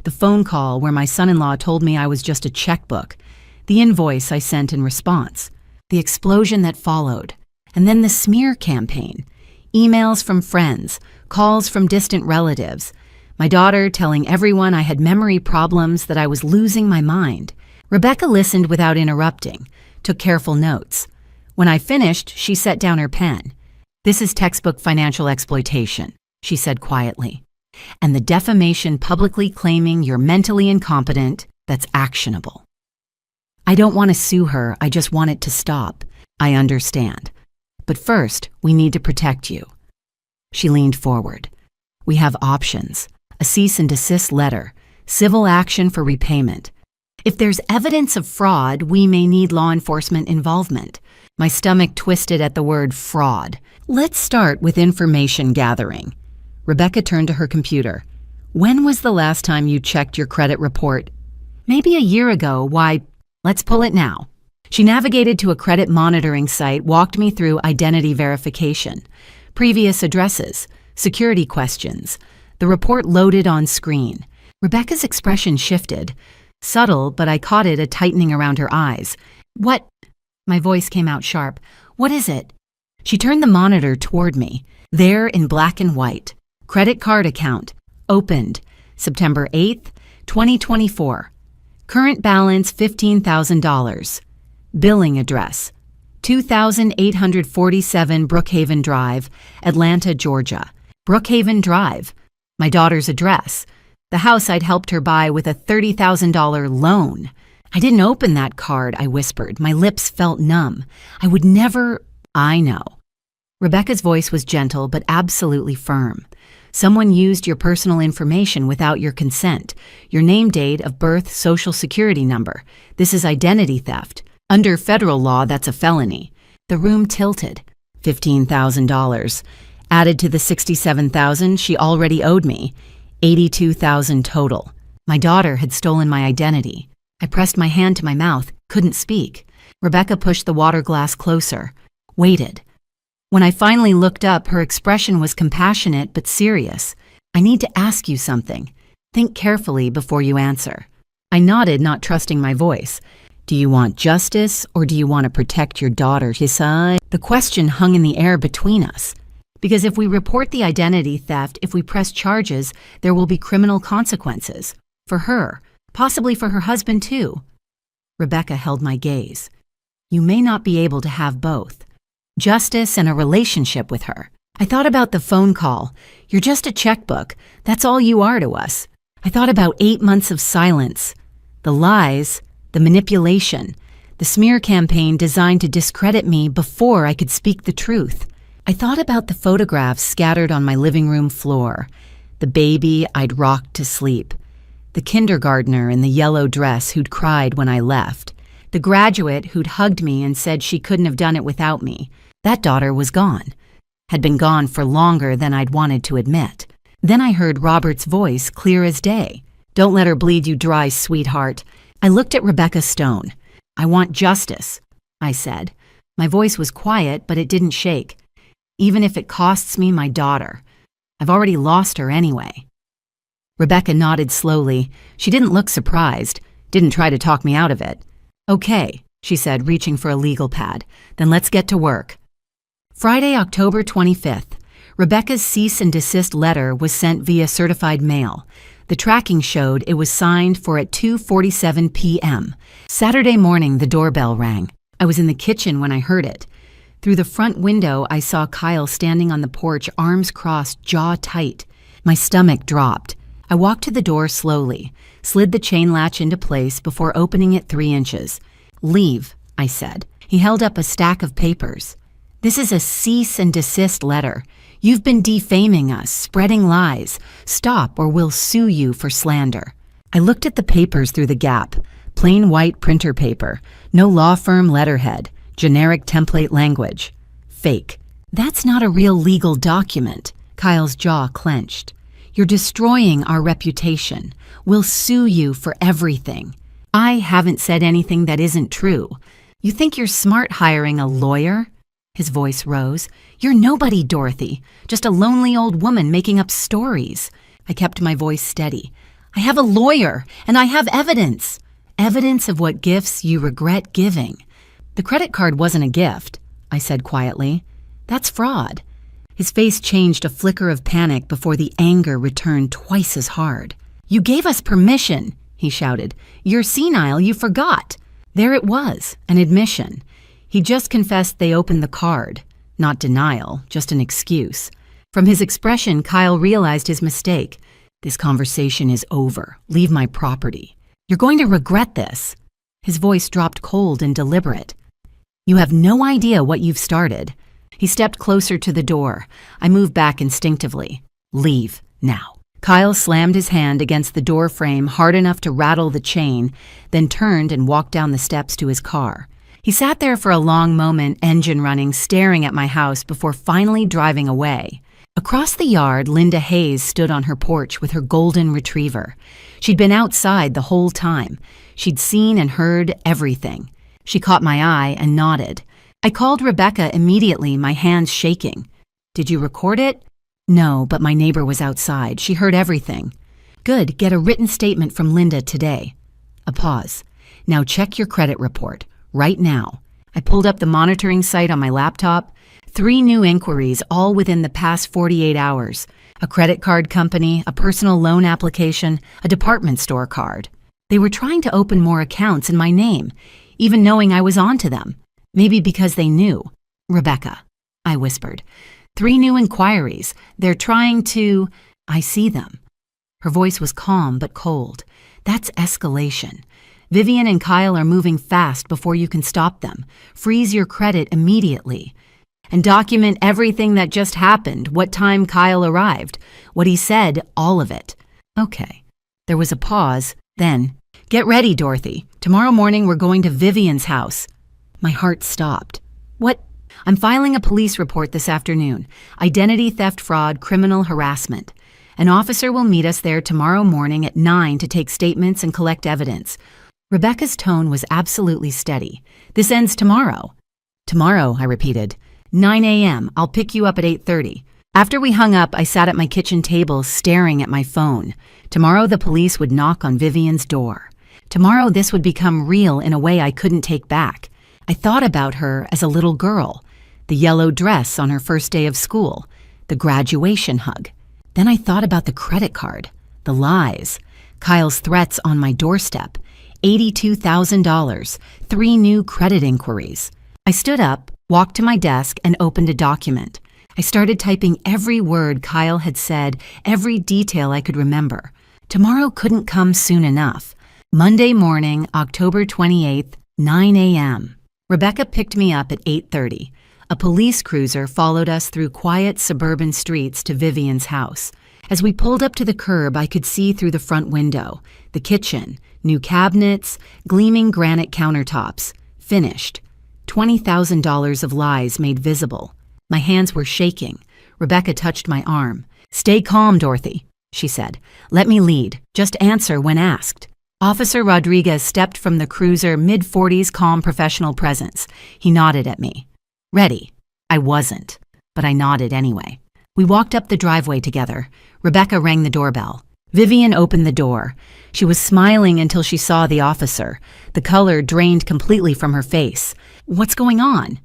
the phone call where my son-in-law told me I was just a checkbook, the invoice I sent in response, the explosion that followed, and then the smear campaign, emails from friends, calls from distant relatives, my daughter telling everyone I had memory problems, that I was losing my mind. Rebecca listened without interrupting, took careful notes. When I finished, she set down her pen. "This is textbook financial exploitation," she said quietly. "And the defamation publicly claiming you're mentally incompetent, that's actionable." "I don't want to sue her, I just want it to stop." "I understand. But first, we need to protect you." She leaned forward. "We have options. A cease and desist letter, civil action for repayment. If there's evidence of fraud, we may need law enforcement involvement." My stomach twisted at the word fraud. "Let's start with information gathering." Rebecca turned to her computer. "When was the last time you checked your credit report?" "Maybe a year ago. Why, let's pull it now." She navigated to a credit monitoring site, walked me through identity verification, previous addresses, security questions. The report loaded on screen. Rebecca's expression shifted. Subtle, but I caught it, a tightening around her eyes. "What?" My voice came out sharp. "What is it?" She turned the monitor toward me. There in black and white. Credit card account. Opened. September 8th, 2024. Current balance $15,000. Billing address: 2847 Brookhaven Drive, Atlanta, Georgia. Brookhaven Drive, my daughter's address. The house I'd helped her buy with a $30,000 loan. I didn't open that card, I whispered. My lips felt numb. I would never... I know. Rebecca's voice was gentle but absolutely firm. Someone used your personal information without your consent. Your name, date of birth, social security number. This is identity theft. Under federal law, that's a felony. The room tilted. $15,000. Added to the $67,000 she already owed me. $82,000 total. My daughter had stolen my identity. I pressed my hand to my mouth, couldn't speak. Rebecca pushed the water glass closer. Waited. When I finally looked up, her expression was compassionate but serious. I need to ask you something. Think carefully before you answer. I nodded, not trusting my voice. Do you want justice or do you want to protect your daughter, Hisai? The question hung in the air between us. Because if we report the identity theft, if we press charges, there will be criminal consequences. For her, possibly for her husband too. Rebecca held my gaze. You may not be able to have both. Justice and a relationship with her. I thought about the phone call. You're just a checkbook. That's all you are to us. I thought about 8 months of silence. The lies, the manipulation, the smear campaign designed to discredit me before I could speak the truth. I thought about the photographs scattered on my living room floor, the baby I'd rocked to sleep, the kindergartner in the yellow dress who'd cried when I left, the graduate who'd hugged me and said she couldn't have done it without me. That daughter was gone, had been gone for longer than I'd wanted to admit. Then I heard Robert's voice clear as day. Don't let her bleed you dry, sweetheart. I looked at Rebecca Stone. I want justice, I said. My voice was quiet, but it didn't shake. Even if it costs me my daughter. I've already lost her anyway. Rebecca nodded slowly. She didn't look surprised, didn't try to talk me out of it. Okay, she said, reaching for a legal pad. Then let's get to work. Friday, October 25th. Rebecca's cease and desist letter was sent via certified mail. The tracking showed it was signed for at 2:47 p.m. Saturday morning, the doorbell rang. I was in the kitchen when I heard it. Through the front window, I saw Kyle standing on the porch, arms crossed, jaw tight. My stomach dropped. I walked to the door slowly, slid the chain latch into place before opening it 3 inches. Leave, I said. He held up a stack of papers. This is a cease and desist letter. You've been defaming us, spreading lies. Stop or we'll sue you for slander. I looked at the papers through the gap. Plain white printer paper. No law firm letterhead. Generic template language. Fake. That's not a real legal document. Kyle's jaw clenched. You're destroying our reputation. We'll sue you for everything. I haven't said anything that isn't true. You think you're smart hiring a lawyer? His voice rose. You're nobody, Dorothy. Just a lonely old woman making up stories. I kept my voice steady. I have a lawyer, and I have evidence. Evidence of what gifts you regret giving. The credit card wasn't a gift, I said quietly. That's fraud. His face changed a flicker of panic before the anger returned twice as hard. You gave us permission, he shouted. You're senile, you forgot. There it was, an admission. He just confessed they opened the card. Not denial, just an excuse. From his expression, Kyle realized his mistake. This conversation is over. Leave my property. You're going to regret this. His voice dropped cold and deliberate. You have no idea what you've started. He stepped closer to the door. I moved back instinctively. Leave, now. Kyle slammed his hand against the door frame hard enough to rattle the chain, then turned and walked down the steps to his car. He sat there for a long moment, engine running, staring at my house before finally driving away. Across the yard, Linda Hayes stood on her porch with her golden retriever. She'd been outside the whole time. She'd seen and heard everything. She caught my eye and nodded. I called Rebecca immediately, my hands shaking. Did you record it? No, but my neighbor was outside. She heard everything. Good, get a written statement from Linda today. A pause. Now check your credit report. Right now. I pulled up the monitoring site on my laptop. 3 new inquiries, all within the past 48 hours. A credit card company, a personal loan application, a department store card. They were trying to open more accounts in my name. even knowing I was onto them. Maybe because they knew. Rebecca, I whispered. 3 new inquiries. They're trying to... I see them. Her voice was calm but cold. That's escalation. Vivian and Kyle are moving fast before you can stop them. Freeze your credit immediately. And document everything that just happened, what time Kyle arrived, what he said, all of it. Okay. There was a pause, then, get ready, Dorothy. Tomorrow morning we're going to Vivian's house. My heart stopped. What? I'm filing a police report this afternoon. Identity theft fraud, criminal harassment. An officer will meet us there tomorrow morning at 9 to take statements and collect evidence. Rebecca's tone was absolutely steady. This ends tomorrow. Tomorrow, I repeated. 9 a.m. I'll pick you up at 8:30. After we hung up, I sat at my kitchen table staring at my phone. Tomorrow the police would knock on Vivian's door. Tomorrow this would become real in a way I couldn't take back. I thought about her as a little girl. The yellow dress on her first day of school. The graduation hug. Then I thought about the credit card. The lies. Kyle's threats on my doorstep. $82,000. 3 new credit inquiries. I stood up, walked to my desk, and opened a document. I started typing every word Kyle had said, every detail I could remember. Tomorrow couldn't come soon enough. Monday morning, October 28th, 9 a.m. Rebecca picked me up at 8:30. A police cruiser followed us through quiet suburban streets to Vivian's house. As we pulled up to the curb, I could see through the front window. The kitchen, new cabinets, gleaming granite countertops. Finished. $20,000 of lies made visible. My hands were shaking. Rebecca touched my arm. Stay calm, Dorothy, she said. Let me lead. Just answer when asked. Officer Rodriguez stepped from the cruiser, mid-40s, calm professional presence. He nodded at me. Ready. I wasn't, but I nodded anyway. We walked up the driveway together. Rebecca rang the doorbell. Vivian opened the door. She was smiling until she saw the officer. The color drained completely from her face. What's going on?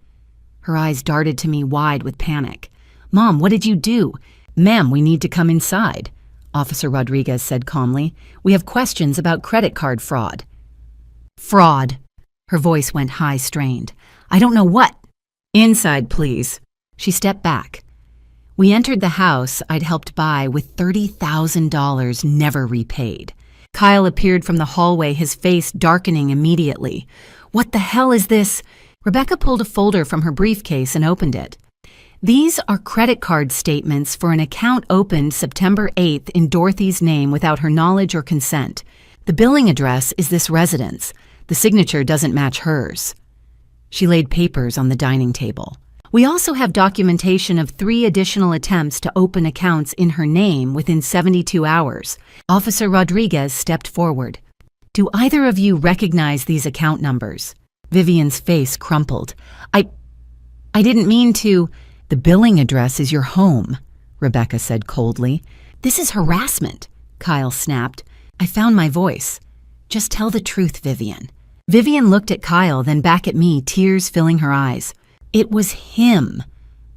Her eyes darted to me wide with panic. Mom, what did you do? Ma'am, we need to come inside, Officer Rodriguez said calmly. We have questions about credit card fraud. Fraud. Her voice went high, strained. I don't know what. Inside, please. She stepped back. We entered the house I'd helped buy with $30,000 never repaid. Kyle appeared from the hallway, his face darkening immediately. What the hell is this? Rebecca pulled a folder from her briefcase and opened it. These are credit card statements for an account opened September 8th in Dorothy's name without her knowledge or consent. The billing address is this residence. The signature doesn't match hers. She laid papers on the dining table. We also have documentation of 3 additional attempts to open accounts in her name within 72 hours. Officer Rodriguez stepped forward. Do either of you recognize these account numbers? Vivian's face crumpled. I didn't mean to. The billing address is your home, Rebecca said coldly. This is harassment, Kyle snapped. I found my voice. Just tell the truth, Vivian. Vivian looked at Kyle, then back at me, tears filling her eyes. It was him.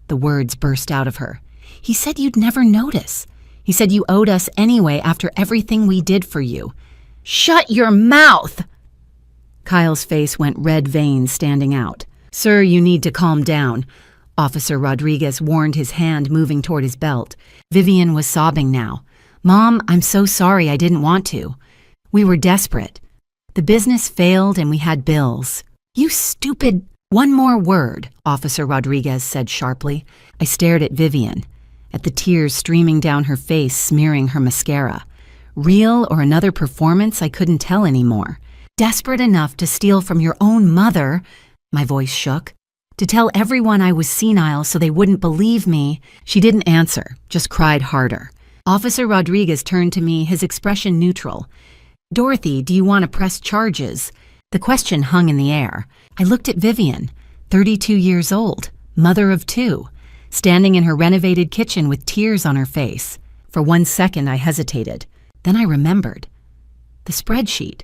The words burst out of her. He said you'd never notice. He said you owed us anyway after everything we did for you. Shut your mouth! Kyle's face went red, veins standing out. Sir, you need to calm down. Officer Rodriguez warned, his hand moving toward his belt. Vivian was sobbing now. Mom, I'm so sorry, I didn't want to. We were desperate. The business failed and we had bills. You stupid... One more word, Officer Rodriguez said sharply. I stared at Vivian, at the tears streaming down her face, smearing her mascara. Real or another performance, I couldn't tell anymore. Desperate enough to steal from your own mother, my voice shook, to tell everyone I was senile so they wouldn't believe me. She didn't answer, just cried harder. Officer Rodriguez turned to me, his expression neutral. Dorothy, do you want to press charges? The question hung in the air. I looked at Vivian, 32 years old, mother of 2, standing in her renovated kitchen with tears on her face. For 1 second, I hesitated. Then I remembered. The spreadsheet.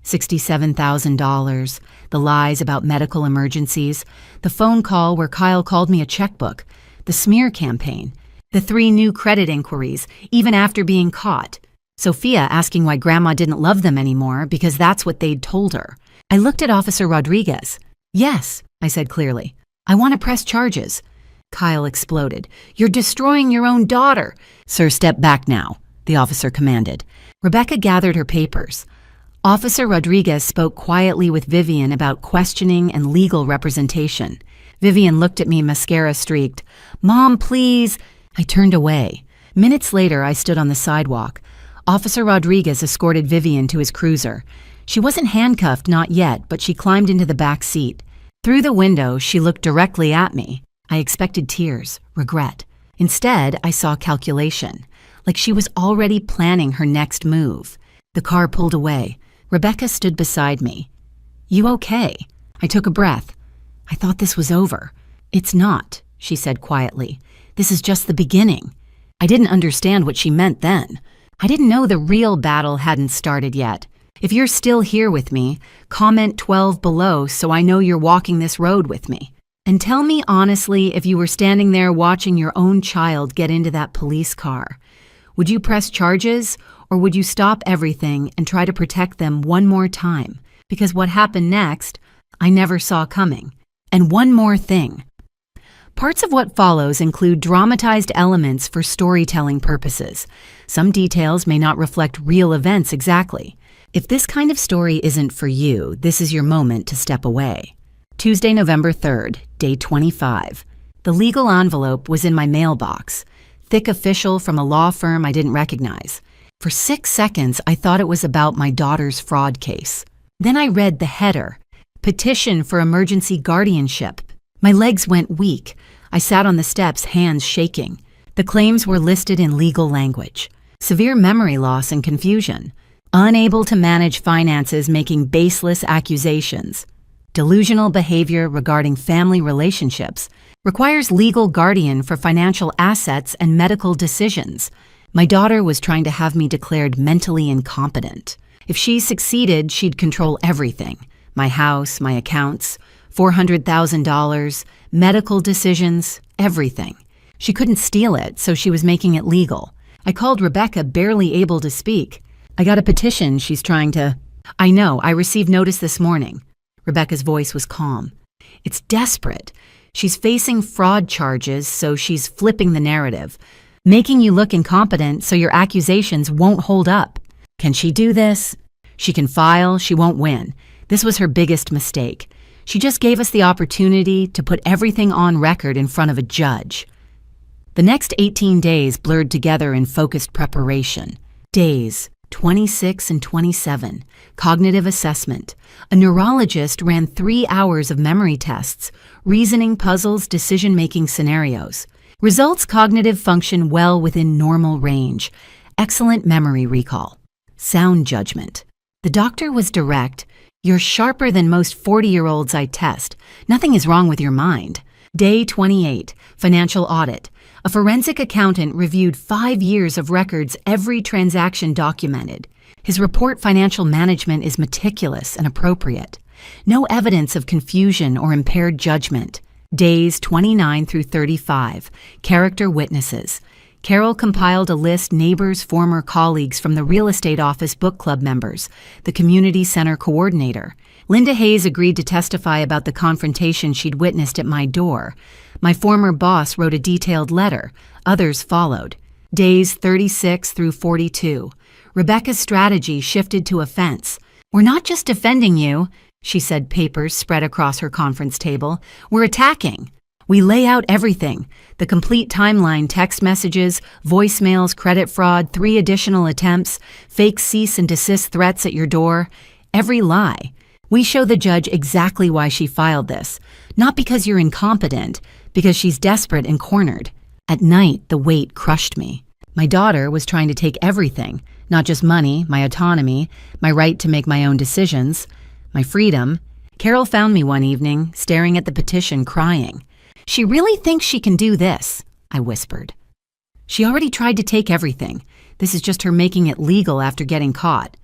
$67,000, the lies about medical emergencies, the phone call where Kyle called me a checkbook, the smear campaign, the 3 new credit inquiries, even after being caught. Sophia asking why Grandma didn't love them anymore because that's what they'd told her. I looked at Officer Rodriguez. Yes, I said clearly. I want to press charges. Kyle exploded. You're destroying your own daughter. Sir, step back now, the officer commanded. Rebecca gathered her papers. Officer Rodriguez spoke quietly with Vivian about questioning and legal representation. Vivian looked at me, mascara streaked. Mom, please. I turned away. Minutes later, I stood on the sidewalk. Officer Rodriguez escorted Vivian to his cruiser. She wasn't handcuffed, not yet, but she climbed into the back seat. Through the window, she looked directly at me. I expected tears, regret. Instead, I saw calculation, like she was already planning her next move. The car pulled away. Rebecca stood beside me. You okay? I took a breath. I thought this was over. It's not, she said quietly. This is just the beginning. I didn't understand what she meant then. I didn't know the real battle hadn't started yet. If you're still here with me, comment 12 below so I know you're walking this road with me. And tell me honestly if you were standing there watching your own child get into that police car. Would you press charges, or would you stop everything and try to protect them one more time? Because what happened next, I never saw coming. And one more thing. Parts of what follows include dramatized elements for storytelling purposes. Some details may not reflect real events exactly. If this kind of story isn't for you, this is your moment to step away. Tuesday, November 3rd, day 25. The legal envelope was in my mailbox. Thick official from a law firm I didn't recognize. For 6 seconds, I thought it was about my daughter's fraud case. Then I read the header, Petition for Emergency Guardianship. My legs went weak. I sat on the steps, hands shaking. The claims were listed in legal language. Severe memory loss and confusion. Unable to manage finances, making baseless accusations. Delusional behavior regarding family relationships. Requires legal guardian for financial assets and medical decisions. My daughter was trying to have me declared mentally incompetent. If she succeeded, she'd control everything. My house, my accounts, $400,000, medical decisions, everything. She couldn't steal it, so she was making it legal. I called Rebecca, barely able to speak. I got a petition she's trying to... I know, I received notice this morning. Rebecca's voice was calm. It's desperate. She's facing fraud charges, so she's flipping the narrative. Making you look incompetent so your accusations won't hold up. Can she do this? She can file, she won't win. This was her biggest mistake. She just gave us the opportunity to put everything on record in front of a judge. The next 18 days blurred together in focused preparation. Days 26 and 27, cognitive assessment. A neurologist ran 3 hours of memory tests, reasoning puzzles, decision-making scenarios. Results: cognitive function well within normal range. Excellent memory recall. Sound judgment. The doctor was direct. You're sharper than most 40-year-olds I test. Nothing is wrong with your mind. Day 28, financial audit. A forensic accountant reviewed 5 years of records, every transaction documented. His report: financial management is meticulous and appropriate. No evidence of confusion or impaired judgment. Days 29 through 35, character witnesses. Carol compiled a list: neighbors, former colleagues from the real estate office, book club members, the community center coordinator. Linda Hayes agreed to testify about the confrontation she'd witnessed at my door. My former boss wrote a detailed letter. Others followed. Days 36 through 42. Rebecca's strategy shifted to offense. We're not just defending you, she said, papers spread across her conference table. We're attacking. We lay out everything. The complete timeline: text messages, voicemails, credit fraud, 3 additional attempts, fake cease and desist threats at your door. Every lie. We show the judge exactly why she filed this. Not because you're incompetent, because she's desperate and cornered. At night, the weight crushed me. My daughter was trying to take everything, not just money, my autonomy, my right to make my own decisions, my freedom. Carol found me one evening, staring at the petition, crying. She really thinks she can do this, I whispered. She already tried to take everything. This is just her making it legal after getting caught.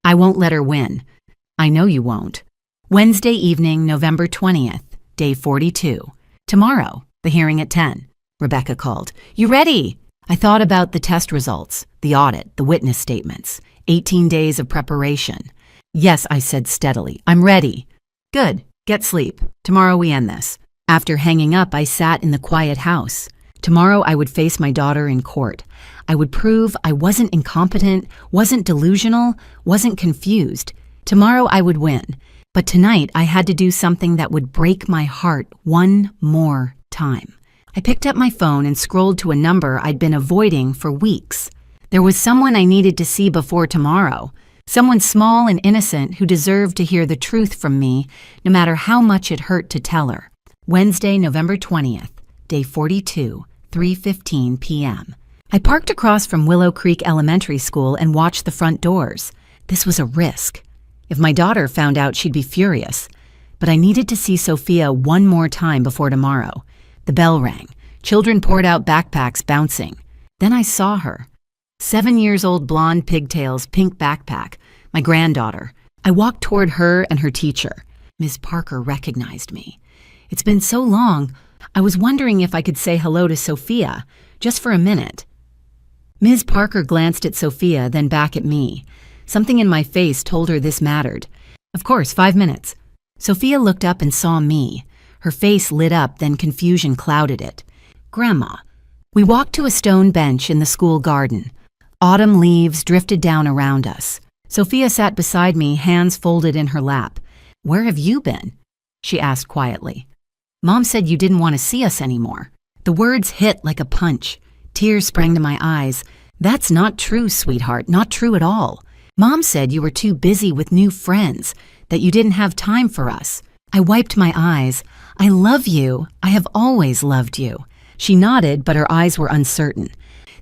I won't let her win. I know you won't. Wednesday evening, November 20th, day 42. Tomorrow, the hearing at 10. Rebecca called. You ready? I thought about the test results, the audit, the witness statements, 18 days of preparation. Yes, I said steadily, I'm ready. Good, get sleep. Tomorrow we end this. After hanging up, I sat in the quiet house. Tomorrow I would face my daughter in court. I would prove I wasn't incompetent, wasn't delusional, wasn't confused. Tomorrow I would win. But tonight I had to do something that would break my heart one more time. I picked up my phone and scrolled to a number I'd been avoiding for weeks. There was someone I needed to see before tomorrow. Someone small and innocent who deserved to hear the truth from me, no matter how much it hurt to tell her. Wednesday, November 20th, day 42, 3:15 p.m. I parked across from Willow Creek Elementary School and watched the front doors. This was a risk. If my daughter found out, she'd be furious. But I needed to see Sophia one more time before tomorrow. The bell rang. Children poured out backpacks bouncing. Then I saw her. 7-year-old blonde pigtails, pink backpack. My granddaughter. I walked toward her and her teacher. Ms. Parker recognized me. It's been so long, I was wondering if I could say hello to Sophia, just for a minute. Ms. Parker glanced at Sophia, then back at me. Something in my face told her this mattered. Of course, 5 minutes. Sophia looked up and saw me. Her face lit up, then confusion clouded it. Grandma. We walked to a stone bench in the school garden. Autumn leaves drifted down around us. Sophia sat beside me, hands folded in her lap. Where have you been? She asked quietly. Mom said you didn't want to see us anymore. The words hit like a punch. Tears sprang to my eyes. That's not true, sweetheart, not true at all. Mom said you were too busy with new friends, that you didn't have time for us. I wiped my eyes. I love you. I have always loved you. She nodded, but her eyes were uncertain.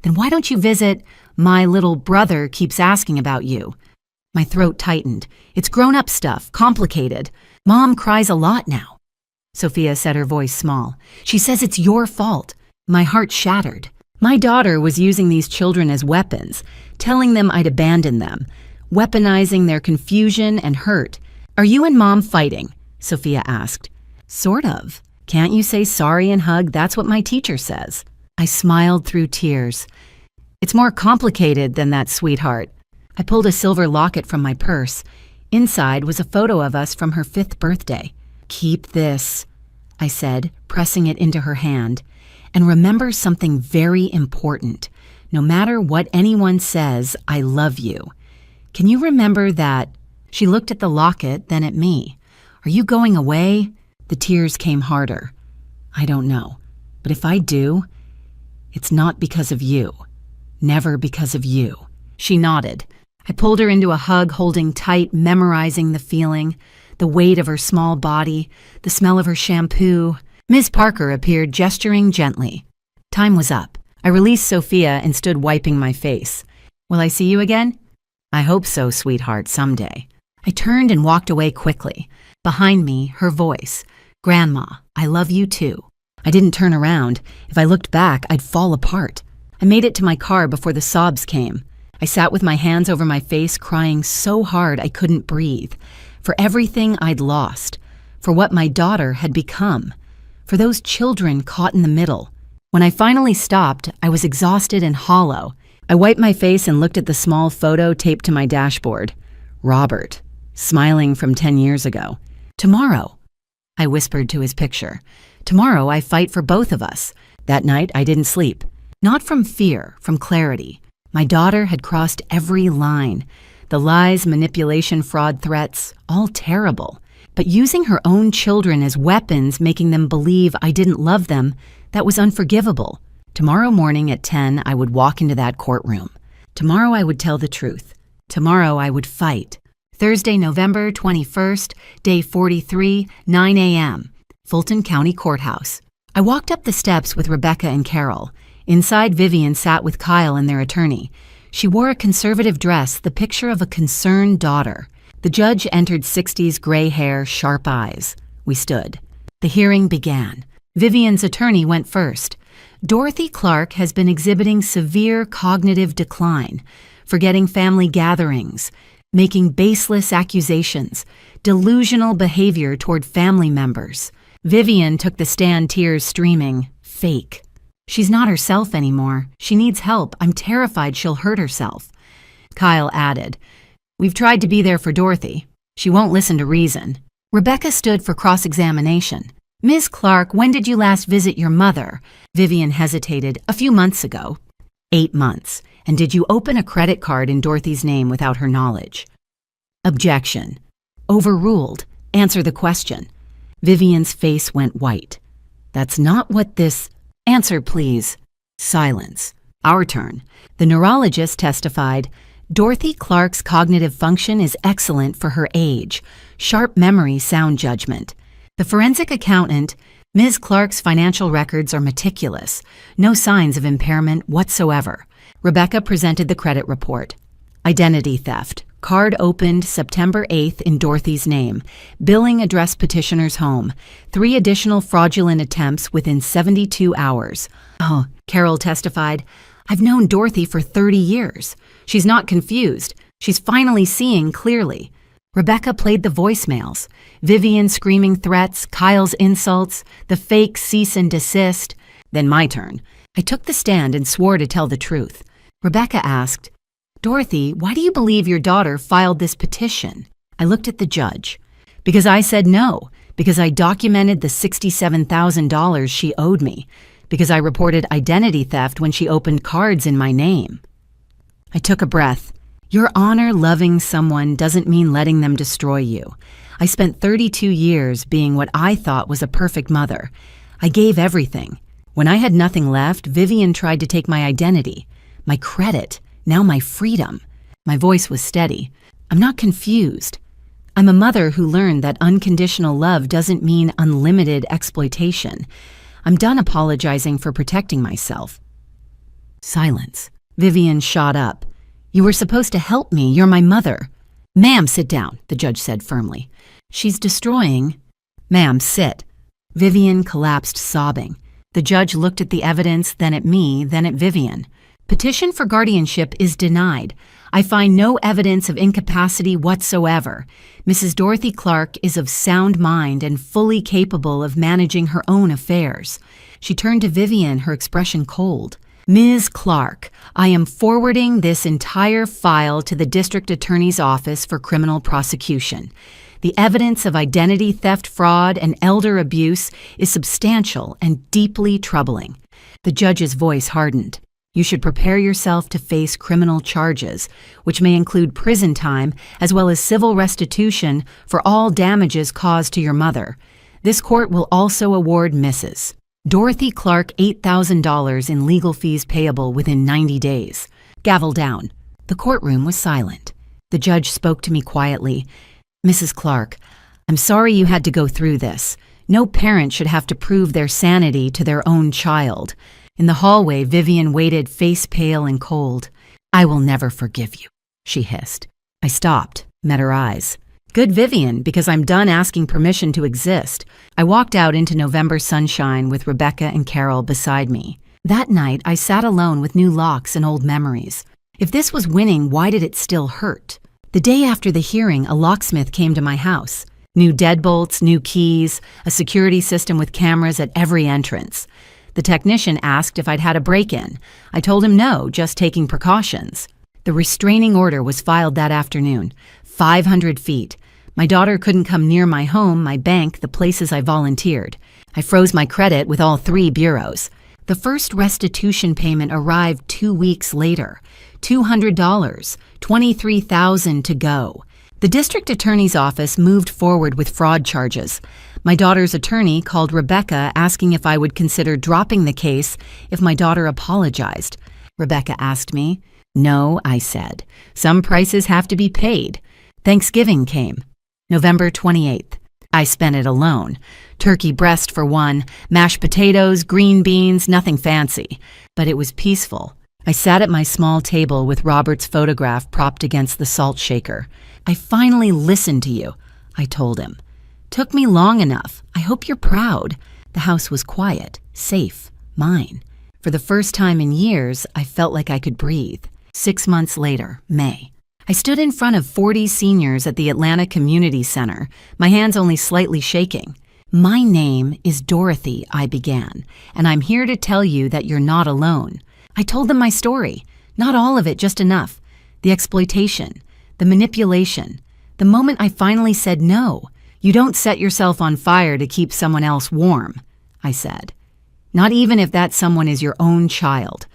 Then why don't you visit? My little brother keeps asking about you. My throat tightened. It's grown-up stuff, complicated. Mom cries a lot now. Sophia said, her voice small. She says it's your fault. My heart shattered. My daughter was using these children as weapons, telling them I'd abandon them, weaponizing their confusion and hurt. Are you and Mom fighting? Sophia asked. Sort of. Can't you say sorry and hug? That's what my teacher says. I smiled through tears. It's more complicated than that, sweetheart. I pulled a silver locket from my purse. Inside was a photo of us from her 5th birthday. Keep this, I said, pressing it into her hand. And remember something very important. No matter what anyone says, I love you. Can you remember that? She looked at the locket, then at me. Are you going away? The tears came harder. I don't know. But if I do, it's not because of you. Never because of you. She nodded. I pulled her into a hug, holding tight, memorizing the feeling, the weight of her small body, the smell of her shampoo. Ms. Parker appeared, gesturing gently. Time was up. I released Sophia and stood wiping my face. Will I see you again? I hope so, sweetheart, someday. I turned and walked away quickly. Behind me, her voice. Grandma, I love you too. I didn't turn around. If I looked back, I'd fall apart. I made it to my car before the sobs came. I sat with my hands over my face, crying so hard I couldn't breathe. For everything I'd lost. For what my daughter had become. For those children caught in the middle. When I finally stopped, I was exhausted and hollow. I wiped my face and looked at the small photo taped to my dashboard. Robert, smiling from 10 years ago. Tomorrow, I whispered to his picture. Tomorrow I fight for both of us. That night I didn't sleep. Not from fear, from clarity. My daughter had crossed every line. The lies, manipulation, fraud, threats, all terrible. But using her own children as weapons, making them believe I didn't love them, that was unforgivable. Tomorrow morning at 10, I would walk into that courtroom. Tomorrow I would tell the truth. Tomorrow I would fight. Thursday, November 21st, day 43, 9 a.m., Fulton County Courthouse. I walked up the steps with Rebecca and Carol. Inside, Vivian sat with Kyle and their attorney. She wore a conservative dress, the picture of a concerned daughter. The judge entered 60s, gray hair, sharp eyes. We stood. The hearing began. Vivian's attorney went first. Dorothy Clark has been exhibiting severe cognitive decline, forgetting family gatherings, making baseless accusations, delusional behavior toward family members. Vivian took the stand, tears streaming. Fake. She's not herself anymore. She needs help. I'm terrified she'll hurt herself. Kyle added, We've tried to be there for Dorothy. She won't listen to reason. Rebecca stood for cross-examination. Ms. Clark, when did you last visit your mother? Vivian hesitated. A few months ago. 8 months. And did you open a credit card in Dorothy's name without her knowledge? Objection. Overruled. Answer the question. Vivian's face went white. That's not what this... Answer, please. Silence. Our turn. The neurologist testified, Dorothy Clark's cognitive function is excellent for her age. Sharp memory, sound judgment. The forensic accountant, Ms. Clark's financial records are meticulous. No signs of impairment whatsoever. Rebecca presented the credit report. Identity theft. Card opened September 8th in Dorothy's name. Billing address petitioner's home. 3 additional fraudulent attempts within 72 hours. Oh, Carol testified, I've known Dorothy for 30 years. She's not confused. She's finally seeing clearly. Rebecca played the voicemails. Vivian screaming threats, Kyle's insults, the fake cease and desist. Then my turn. I took the stand and swore to tell the truth. Rebecca asked, Dorothy, why do you believe your daughter filed this petition? I looked at the judge. Because I said no. Because I documented the $67,000 she owed me. Because I reported identity theft when she opened cards in my name. I took a breath. Your honor loving someone doesn't mean letting them destroy you. I spent 32 years being what I thought was a perfect mother. I gave everything. When I had nothing left, Vivian tried to take my identity, my credit, now my freedom. My voice was steady. I'm not confused. I'm a mother who learned that unconditional love doesn't mean unlimited exploitation. I'm done apologizing for protecting myself. Silence. Vivian shot up. You were supposed to help me. You're my mother. Ma'am, sit down, the judge said firmly. She's destroying. Ma'am, sit. Vivian collapsed sobbing. The judge looked at the evidence, then at me, then at Vivian. Petition for guardianship is denied. I find no evidence of incapacity whatsoever. Mrs. Dorothy Clark is of sound mind and fully capable of managing her own affairs. She turned to Vivian, her expression cold. Ms. Clark, I am forwarding this entire file to the District Attorney's Office for criminal prosecution. The evidence of identity theft, fraud, and elder abuse is substantial and deeply troubling. The judge's voice hardened. You should prepare yourself to face criminal charges, which may include prison time as well as civil restitution for all damages caused to your mother. This court will also award Mrs. Dorothy Clark $8,000 in legal fees payable within 90 days. Gavel down. The courtroom was silent. The judge spoke to me quietly. Mrs. Clark, I'm sorry you had to go through this. No parent should have to prove their sanity to their own child. In the hallway, Vivian waited, face pale and cold. I will never forgive you, she hissed. I stopped, met her eyes. Good Vivian, because I'm done asking permission to exist. I walked out into November sunshine with Rebecca and Carol beside me. That night, I sat alone with new locks and old memories. If this was winning, why did it still hurt? The day after the hearing, a locksmith came to my house. New deadbolts, new keys, a security system with cameras at every entrance. The technician asked if I'd had a break-in. I told him no, just taking precautions. The restraining order was filed that afternoon. 500 feet. My daughter couldn't come near my home, my bank, the places I volunteered. I froze my credit with all 3 bureaus. The first restitution payment arrived 2 weeks later. $200, $23,000 to go. The district attorney's office moved forward with fraud charges. My daughter's attorney called Rebecca asking if I would consider dropping the case if my daughter apologized. Rebecca asked me. No, I said. Some prices have to be paid. Thanksgiving came. November 28th. I spent it alone. Turkey breast for one, mashed potatoes, green beans, nothing fancy. But it was peaceful. I sat at my small table with Robert's photograph propped against the salt shaker. I finally listened to you, I told him. Took me long enough. I hope you're proud. The house was quiet, safe, mine. For the first time in years, I felt like I could breathe. 6 months later, May. I stood in front of 40 seniors at the Atlanta Community Center, my hands only slightly shaking. "My name is Dorothy," I began, "and I'm here to tell you that you're not alone." I told them my story. Not all of it, just enough. The exploitation, the manipulation, the moment I finally said no. "You don't set yourself on fire to keep someone else warm," I said. "Not even if that someone is your own child.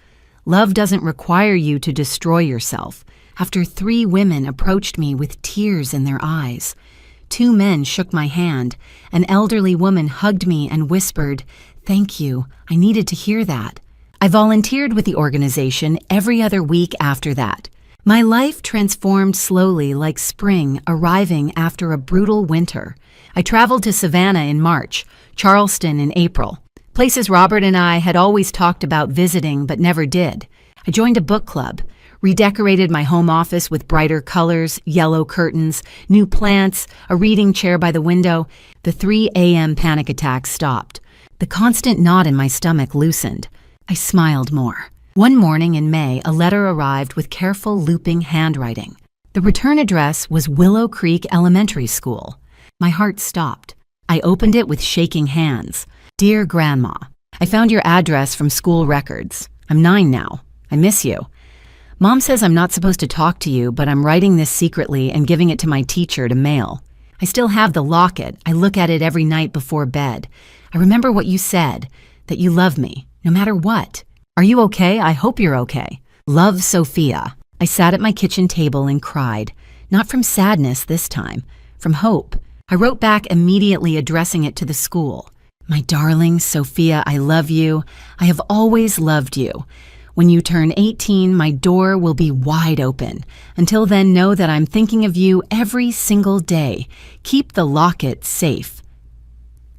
Love doesn't require you to destroy yourself." After 3 women approached me with tears in their eyes. 2 men shook my hand. An elderly woman hugged me and whispered, "Thank you, I needed to hear that." I volunteered with the organization every other week after that. My life transformed slowly like spring arriving after a brutal winter. I traveled to Savannah in March, Charleston in April, places Robert and I had always talked about visiting but never did. I joined a book club, redecorated my home office with brighter colors, yellow curtains, new plants, a reading chair by the window. The 3 a.m. panic attacks stopped. The constant knot in my stomach loosened. I smiled more. One morning in May, a letter arrived with careful looping handwriting. The return address was Willow Creek Elementary School. My heart stopped. I opened it with shaking hands. "Dear Grandma, I found your address from school records. I'm 9 now. I miss you. Mom says I'm not supposed to talk to you, but I'm writing this secretly and giving it to my teacher to mail. I still have the locket. I look at it every night before bed. I remember what you said, that you love me, no matter what. Are you okay? I hope you're okay. Love, Sophia." I sat at my kitchen table and cried, not from sadness this time, from hope. I wrote back immediately addressing it to the school. "My darling Sophia, I love you. I have always loved you. When you turn 18, my door will be wide open. Until then, know that I'm thinking of you every single day. Keep the locket safe.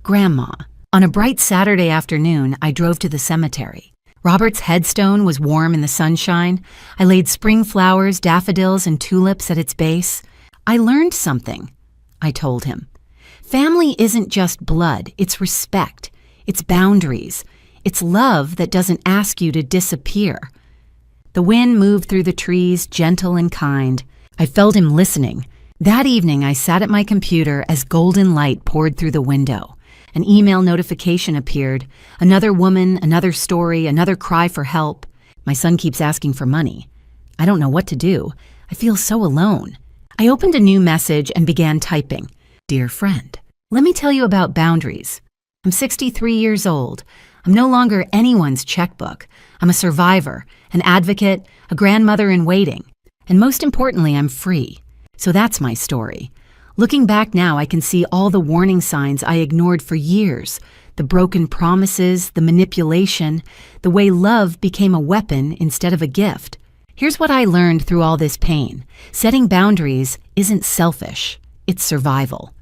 Grandma." On a bright Saturday afternoon, I drove to the cemetery. Robert's headstone was warm in the sunshine. I laid spring flowers, daffodils, and tulips at its base. "I learned something," I told him. "Family isn't just blood, it's respect, it's boundaries. It's love that doesn't ask you to disappear." The wind moved through the trees, gentle and kind. I felt him listening. That evening, I sat at my computer as golden light poured through the window. An email notification appeared. Another woman, another story, another cry for help. My son keeps asking for money. I don't know what to do. I feel so alone. I opened a new message and began typing. "Dear friend, let me tell you about boundaries. I'm 63 years old. I'm no longer anyone's checkbook. I'm a survivor, an advocate, a grandmother in waiting. And most importantly, I'm free. So that's my story. Looking back now, I can see all the warning signs I ignored for years, the broken promises, the manipulation, the way love became a weapon instead of a gift. Here's what I learned through all this pain. Setting boundaries isn't selfish, it's survival.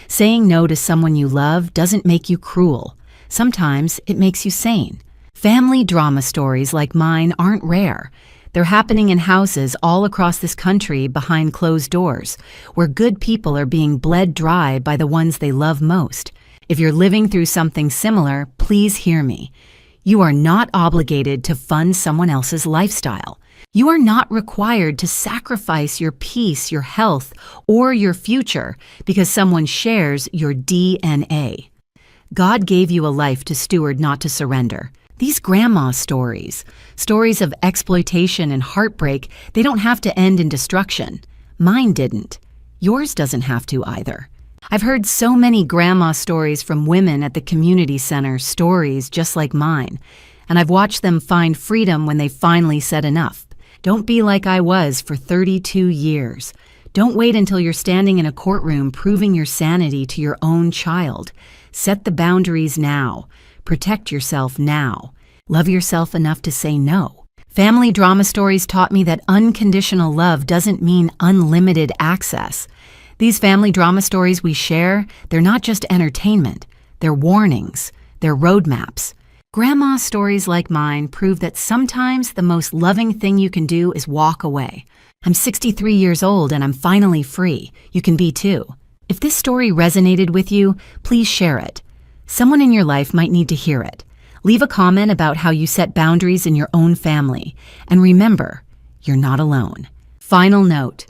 Saying no to someone you love doesn't make you cruel. Sometimes it makes you sane. Family drama stories like mine aren't rare. They're happening in houses all across this country behind closed doors, where good people are being bled dry by the ones they love most. If you're living through something similar, please hear me. You are not obligated to fund someone else's lifestyle. You are not required to sacrifice your peace, your health, or your future because someone shares your DNA. God gave you a life to steward, not to surrender. These grandma stories, stories of exploitation and heartbreak, they don't have to end in destruction. Mine didn't. Yours doesn't have to either. I've heard so many grandma stories from women at the community center, stories just like mine, and I've watched them find freedom when they finally said enough. Don't be like I was for 32 years. Don't wait until you're standing in a courtroom proving your sanity to your own child. Set the boundaries now. Protect yourself now. Love yourself enough to say no. Family drama stories taught me that unconditional love doesn't mean unlimited access. These family drama stories we share, they're not just entertainment. They're warnings. They're roadmaps. Grandma stories like mine prove that sometimes the most loving thing you can do is walk away. I'm 63 years old and I'm finally free. You can be too. If this story resonated with you, please share it. Someone in your life might need to hear it. Leave a comment about how you set boundaries in your own family. And remember, you're not alone. Final note.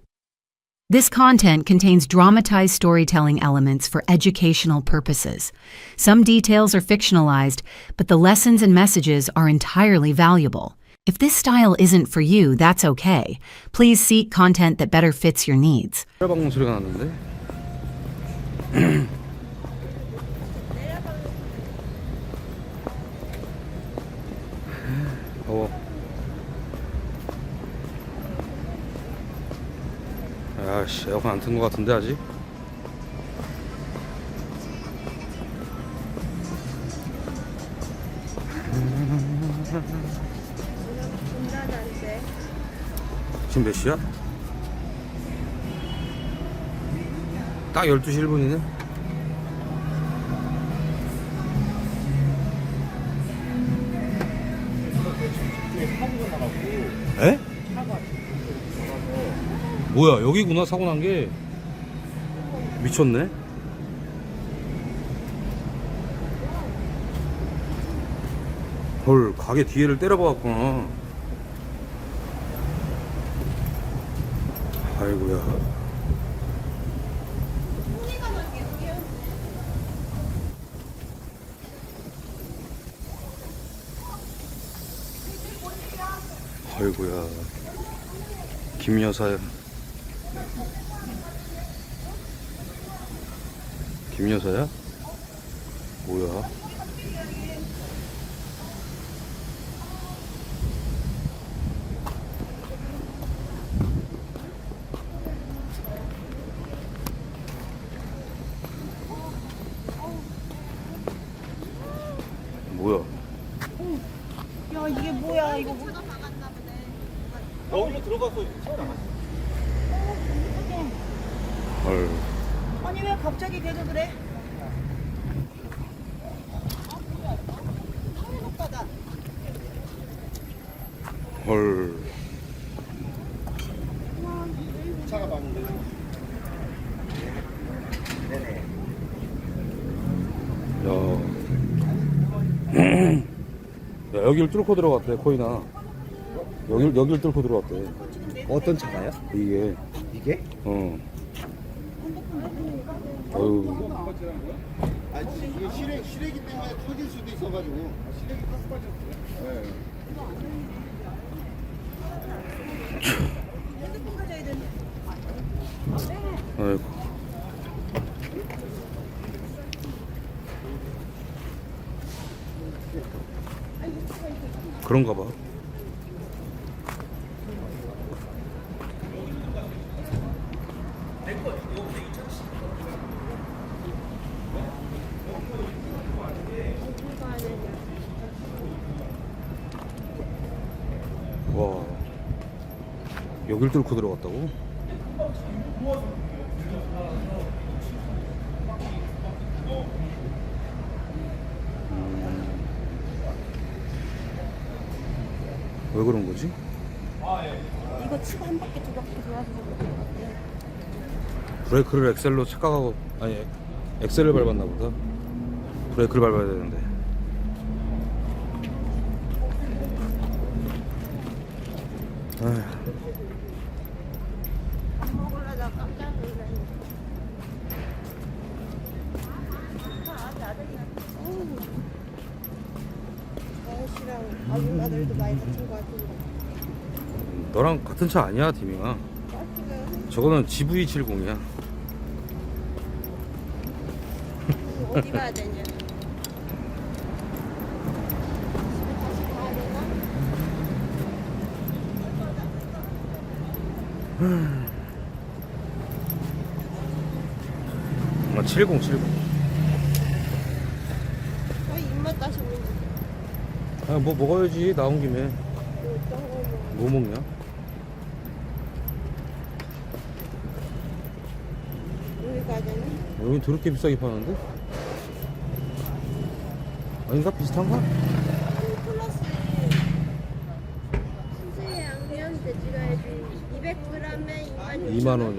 This content contains dramatized storytelling elements for educational purposes. Some details are fictionalized, but the lessons and messages are entirely valuable. If this style isn't for you, that's okay. Please seek content that better fits your needs. 방문 소리가 났는데. 야씨, 에어컨 안 튼 것 같은데 아직? 지금 몇 시야? 딱 12시 1분이네. 에? 뭐야, 여기구나 사고 난 게. 미쳤네. 헐, 가게 뒤에를 때려박았구나. 아이고야. 아이고야. 김여사야. 김여사야? 뭐야? 뭐야? 야 이게 뭐야 이거 뭐... 여기로 들어가서 나갔어. 헐. 아니 왜 갑자기 계속 그래? 헐. 차가 봤는데. 야, 여길 뚫고 들어갔대, 코이나. 여길 뚫고 들어갔대. 어떤 차가요? 이게. 이게? 어. 어휴. 아 이게 시래기 때문에 터질 수도 있어가지고. 시래기 타서 빠졌어. 네. 아이고. 그런가 봐. 와, 여길 뚫고 들어갔다고? 왜 그런 거지? 이거 치고 한 바퀴 두 바퀴 돌아서 브레이크를 엑셀로 착각하고, 아니, 엑셀을 밟았나 보다. 브레이크를 밟아야 되는데. 아휴. 밥 먹으려다 깜짝 놀랐네. 아저씨랑 아줌마들도 많이 다친 것 같은데. 너랑 같은 차 아니야, 디밍아. 저거는 GV70이야. 어디 가야 되냐? 아, 7070. 입맛 다시 보이는데. 아, 뭐 먹어야지, 나온 김에. 뭐 먹냐? 여기 가야 되나? 여기 더럽게 비싸게 파는데? 아닌가? 비슷한가? 플러스 수제 양념 돼지가야지 200g에 2만 2만 원. 원.